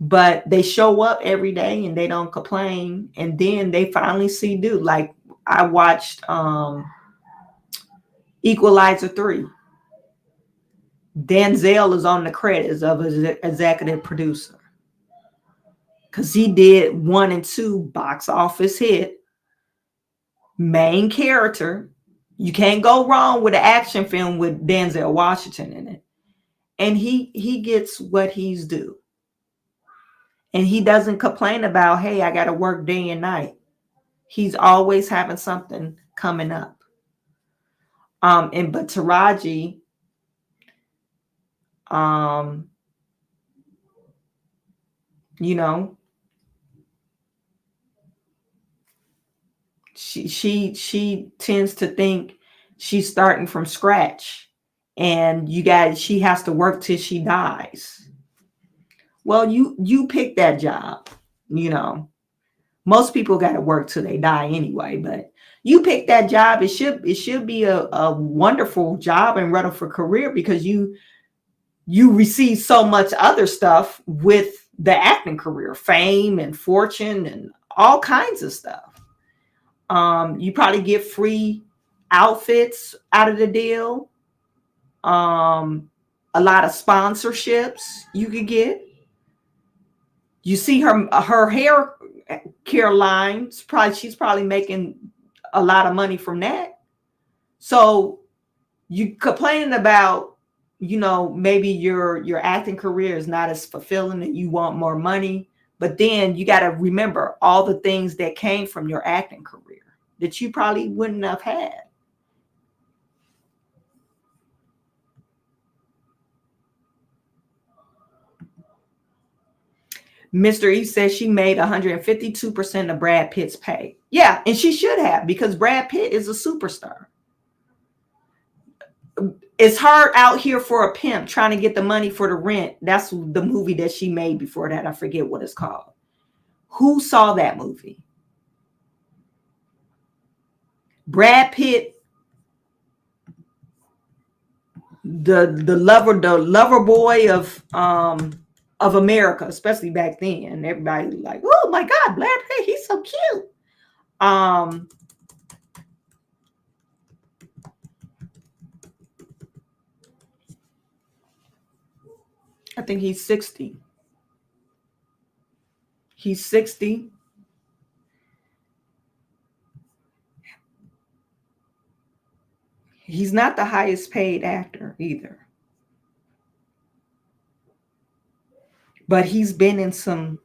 but they show up every day and they don't complain. And then they finally see due. Like I watched Equalizer 3. Denzel is on the credits of an executive producer. because he did 1 and 2 box office hit, main character. You can't go wrong with an action film with Denzel Washington in it. And he gets what he's due. And he doesn't complain about, hey, I got to work day and night. He's always having something coming up. But Taraji, you know, she tends to think she's starting from scratch, and she has to work till she dies. Well, you pick that job, you know. Most people got to work till they die anyway, but you pick that job. It should be a wonderful job and wonderful career, because you receive so much other stuff with the acting career, fame and fortune and all kinds of stuff. You probably get free outfits out of the deal. A lot of sponsorships you could get. You see her hair care line, she's probably making a lot of money from that. So you complaining about, you know, maybe your acting career is not as fulfilling and you want more money, but then you got to remember all the things that came from your acting career that you probably wouldn't have had. Mr. E says she made 152% of Brad Pitt's pay. Yeah, and she should have, because Brad Pitt is a superstar. It's hard out here for a pimp trying to get the money for the rent. That's the movie that she made before that. I forget what it's called. Who saw that movie? Brad Pitt, the lover boy of America, especially back then. Everybody like, oh my God, Brad Pitt, he's so cute. I think he's 60. He's 60. He's not the highest paid actor either. But he's been in some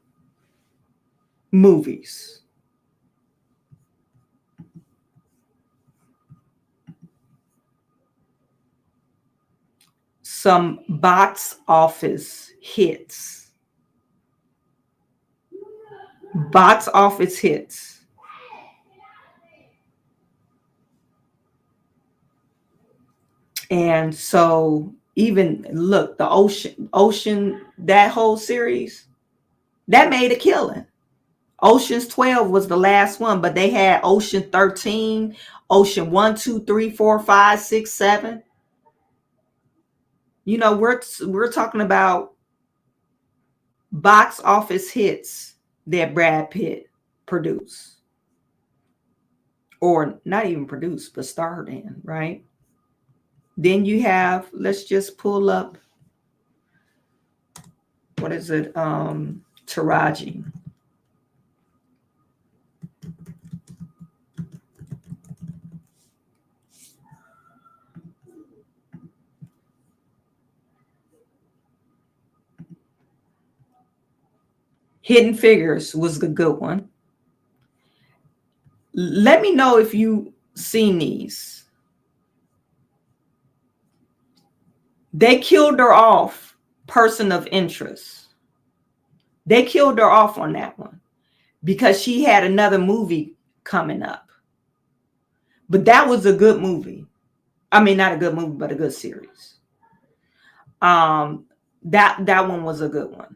movies. Some box office hits. Box office hits. And so even look, the Ocean, that whole series, that made a killing. Ocean's 12 was the last one, but they had Ocean 13, Ocean 1, 2, 3, 4, 5, 6, 7. You know, we're talking about box office hits that Brad Pitt produced. Or not even produced, but starred in, right? Then you have, let's just pull up, what is it? Taraji. Hidden Figures was the good one. Let me know if you seen these. They killed her off, Person of Interest. They killed her off on that one because she had another movie coming up. But that was a good movie. I mean, not a good movie, but a good series. That one was a good one.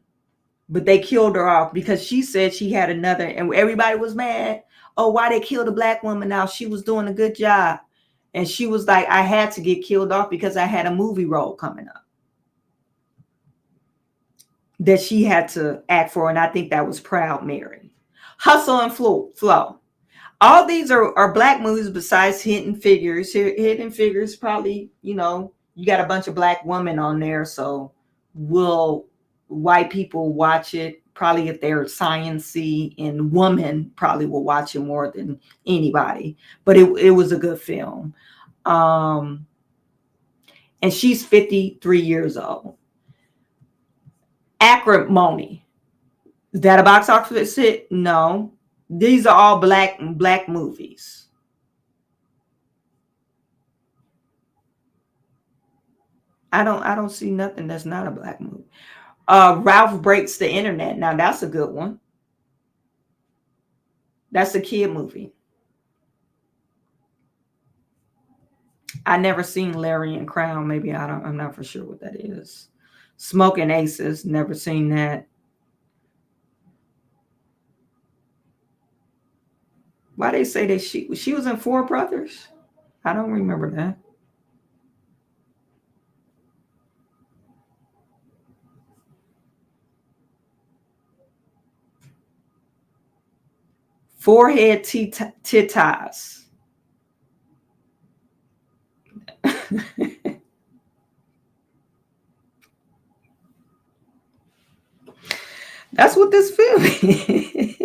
But they killed her off because she said she had another, and everybody was mad. Oh, why they killed a black woman now? She was doing a good job. And she was like, I had to get killed off because I had a movie role coming up that she had to act for. And I think that was Proud Mary. Hustle and Flow. All these are black movies besides Hidden Figures. Hidden Figures probably, you know, you got a bunch of black women on there. So we'll white people watch it. Probably if they're science-y, and women probably will watch it more than anybody. But it was a good film. And she's 53 years old. Acrimony. Is that a box office hit? No. These are all black movies. I don't see nothing that's not a black movie. Ralph Breaks the Internet. Now that's a good one. That's a kid movie. I never seen Larry and Crown. Maybe I'm not for sure what that is. Smoking Aces. Never seen that. Why they say that she was in Four Brothers? I don't remember that. Forehead Titas. That's what this film is.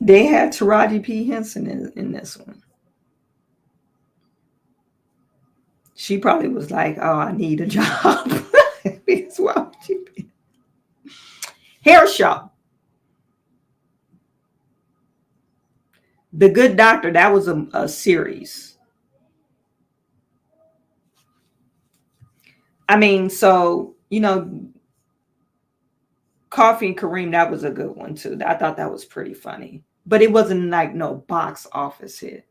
They had Taraji P. Henson in this one. She probably was like, "Oh, I need a job." That's why she be. Hair Show. The Good Doctor. That was a series. I mean, so Coffee and Kareem. That was a good one too. I thought that was pretty funny, but it wasn't like no box office hit.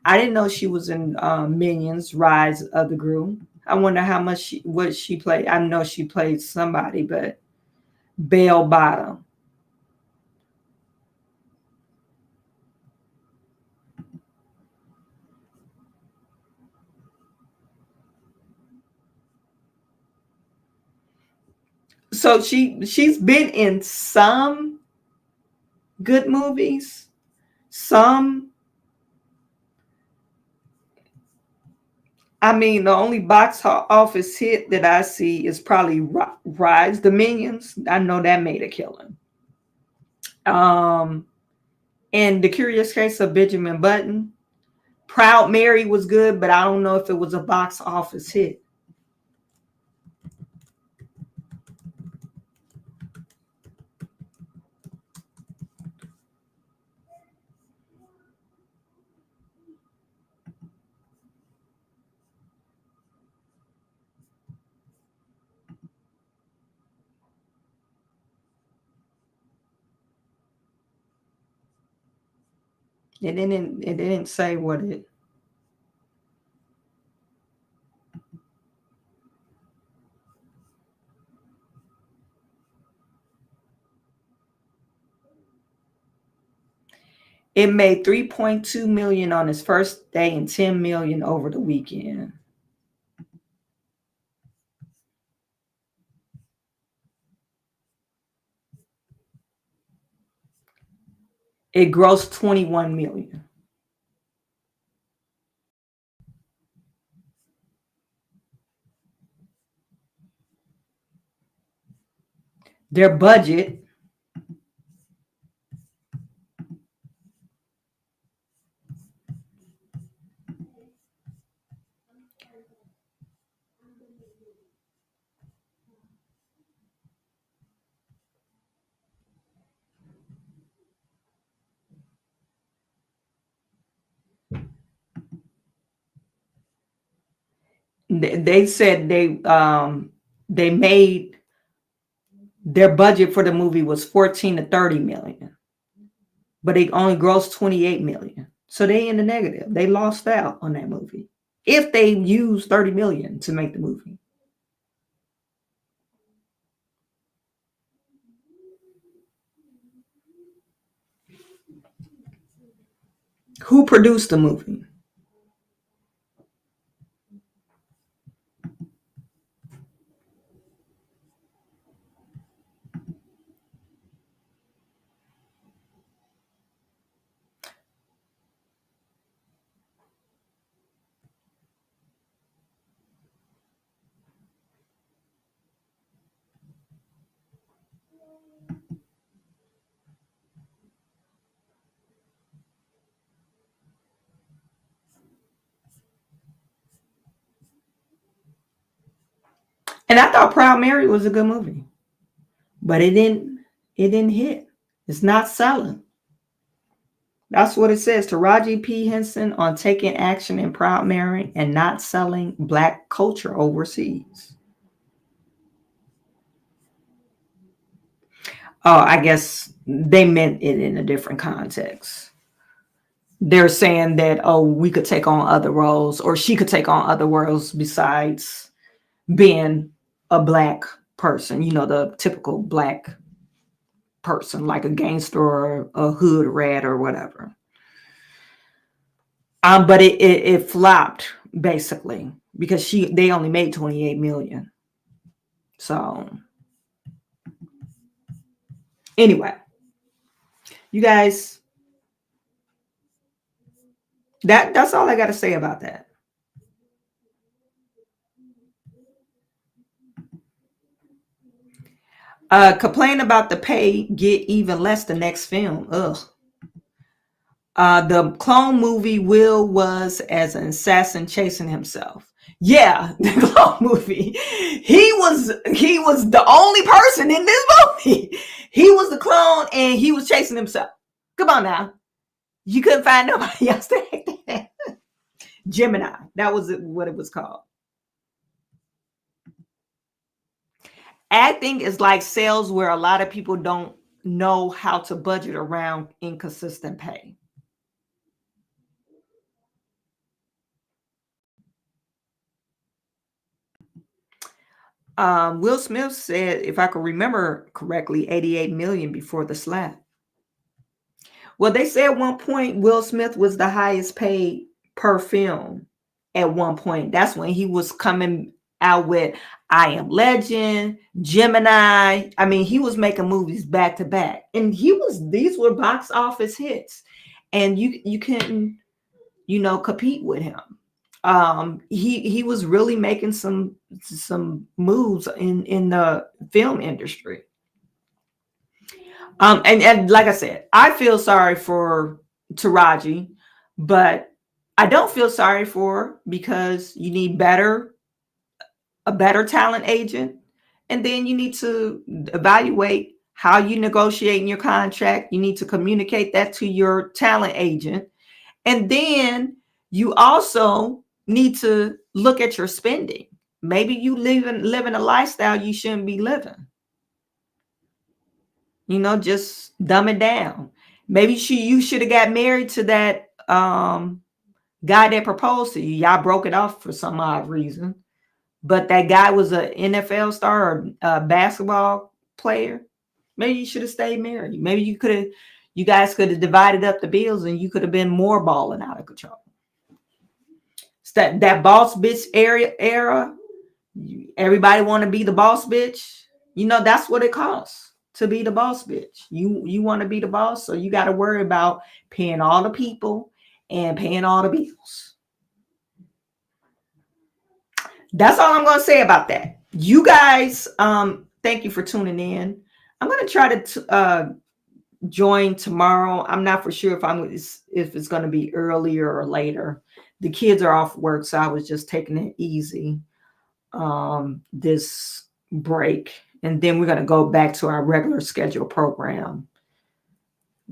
I didn't know she was in Minions: Rise of the Gru. I wonder how much what she played. I know she played somebody, but Bell Bottom. So she's been in some good movies, some. I mean, the only box office hit that I see is probably Rise the Minions. I know that made a killing. And The Curious Case of Benjamin Button. Proud Mary was good, but I don't know if it was a box office hit. It didn't say what it. It made 3.2 million on its first day and 10 million over the weekend. It grossed 21 million. Their budget they said they made their budget for the movie was 14 to 30 million, but they only grossed 28 million. So they in the negative. They lost out on that movie if they used 30 million to make the movie. Who produced the movie? And I thought Proud Mary was a good movie, but it didn't hit. It's not selling. That's what it says. Taraji P. Henson on taking action in Proud Mary and not selling Black culture overseas. Oh, I guess they meant it in a different context. They're saying that, oh, we could take on other roles, or she could take on other roles besides being a Black person, you know, the typical Black person, like a gangster or a hood rat or whatever. But it flopped basically because they only made 28 million. So anyway, you guys, that's all I got to say about that. Complain about the pay, get even less the next film. Ugh. The clone movie Will was as an assassin chasing himself. Yeah, the clone movie. He was the only person in this movie. He was the clone and he was chasing himself. Come on now. You couldn't find nobody else to act that. Gemini. That was what it was called. Acting is like sales where a lot of people don't know how to budget around inconsistent pay. Will Smith said, if I could remember correctly, 88 million before the slap. Well, they said at one point Will Smith was the highest paid per film at one point. That's when he was coming out with I Am Legend, Gemini. I mean, he was making movies back to back, and these were box office hits, and you couldn't, compete with him. He was really making some moves in the film industry. And like I said, I feel sorry for Taraji, but I don't feel sorry for her because you need a better talent agent, and then you need to evaluate how you negotiate in your contract. You need to communicate that to your talent agent, and then you also need to look at your spending. Maybe you living a lifestyle you shouldn't be living. Just dumb it down. Maybe you should have got married to that guy that proposed to you. Y'all broke it off for some odd reason. But that guy was an NFL star or a basketball player. Maybe you should have stayed married. Maybe you guys could have divided up the bills and you could have been more balling out of control. It's that boss bitch era. Everybody want to be the boss bitch. That's what it costs to be the boss bitch. You want to be the boss, so you got to worry about paying all the people and paying all the bills. That's all I'm going to say about that. You guys, thank you for tuning in. I'm going to try to join tomorrow. I'm not for sure if it's going to be earlier or later. The kids are off work, so I was just taking it easy this break. And then we're going to go back to our regular schedule program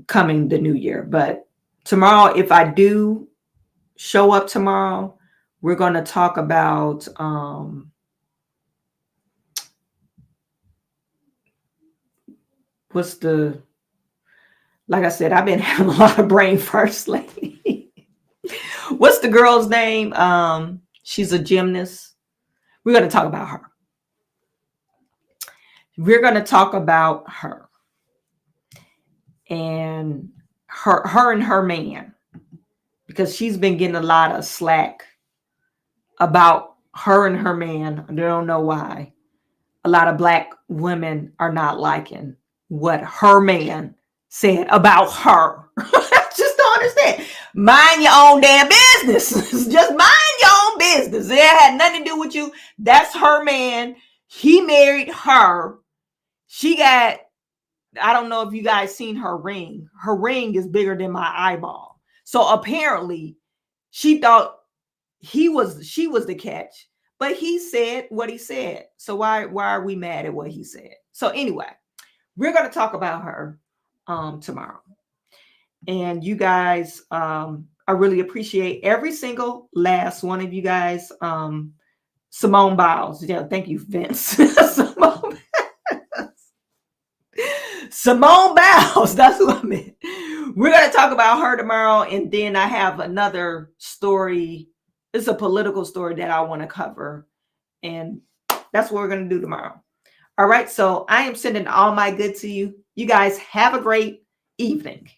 coming the new year. But tomorrow, if I do show up tomorrow, we're going to talk about like I said, I've been having a lot of brain farts lately. What's the girl's name? She's a gymnast. We're going to talk about her. We're going to talk about her and her and her man, because she's been getting a lot of slack about her and her man. I don't know why. A lot of Black women are not liking what her man said about her. Just don't understand. Mind your own damn business. Just mind your own business. It had nothing to do with you. That's her man. He married her. She got, I don't know if you guys seen her ring. Her ring is bigger than my eyeball. So apparently she thought she was the catch, but he said what he said. So why are we mad at what he said? So anyway, we're going to talk about her tomorrow. And you guys, I really appreciate every single last one of you guys. Simone Biles. Yeah, thank you, Vince. Simone Biles. That's what I meant. We're going to talk about her tomorrow. And then I have another story. It's a political story that I want to cover. And that's what we're going to do tomorrow. All right. So I am sending all my good to you. You guys have a great evening.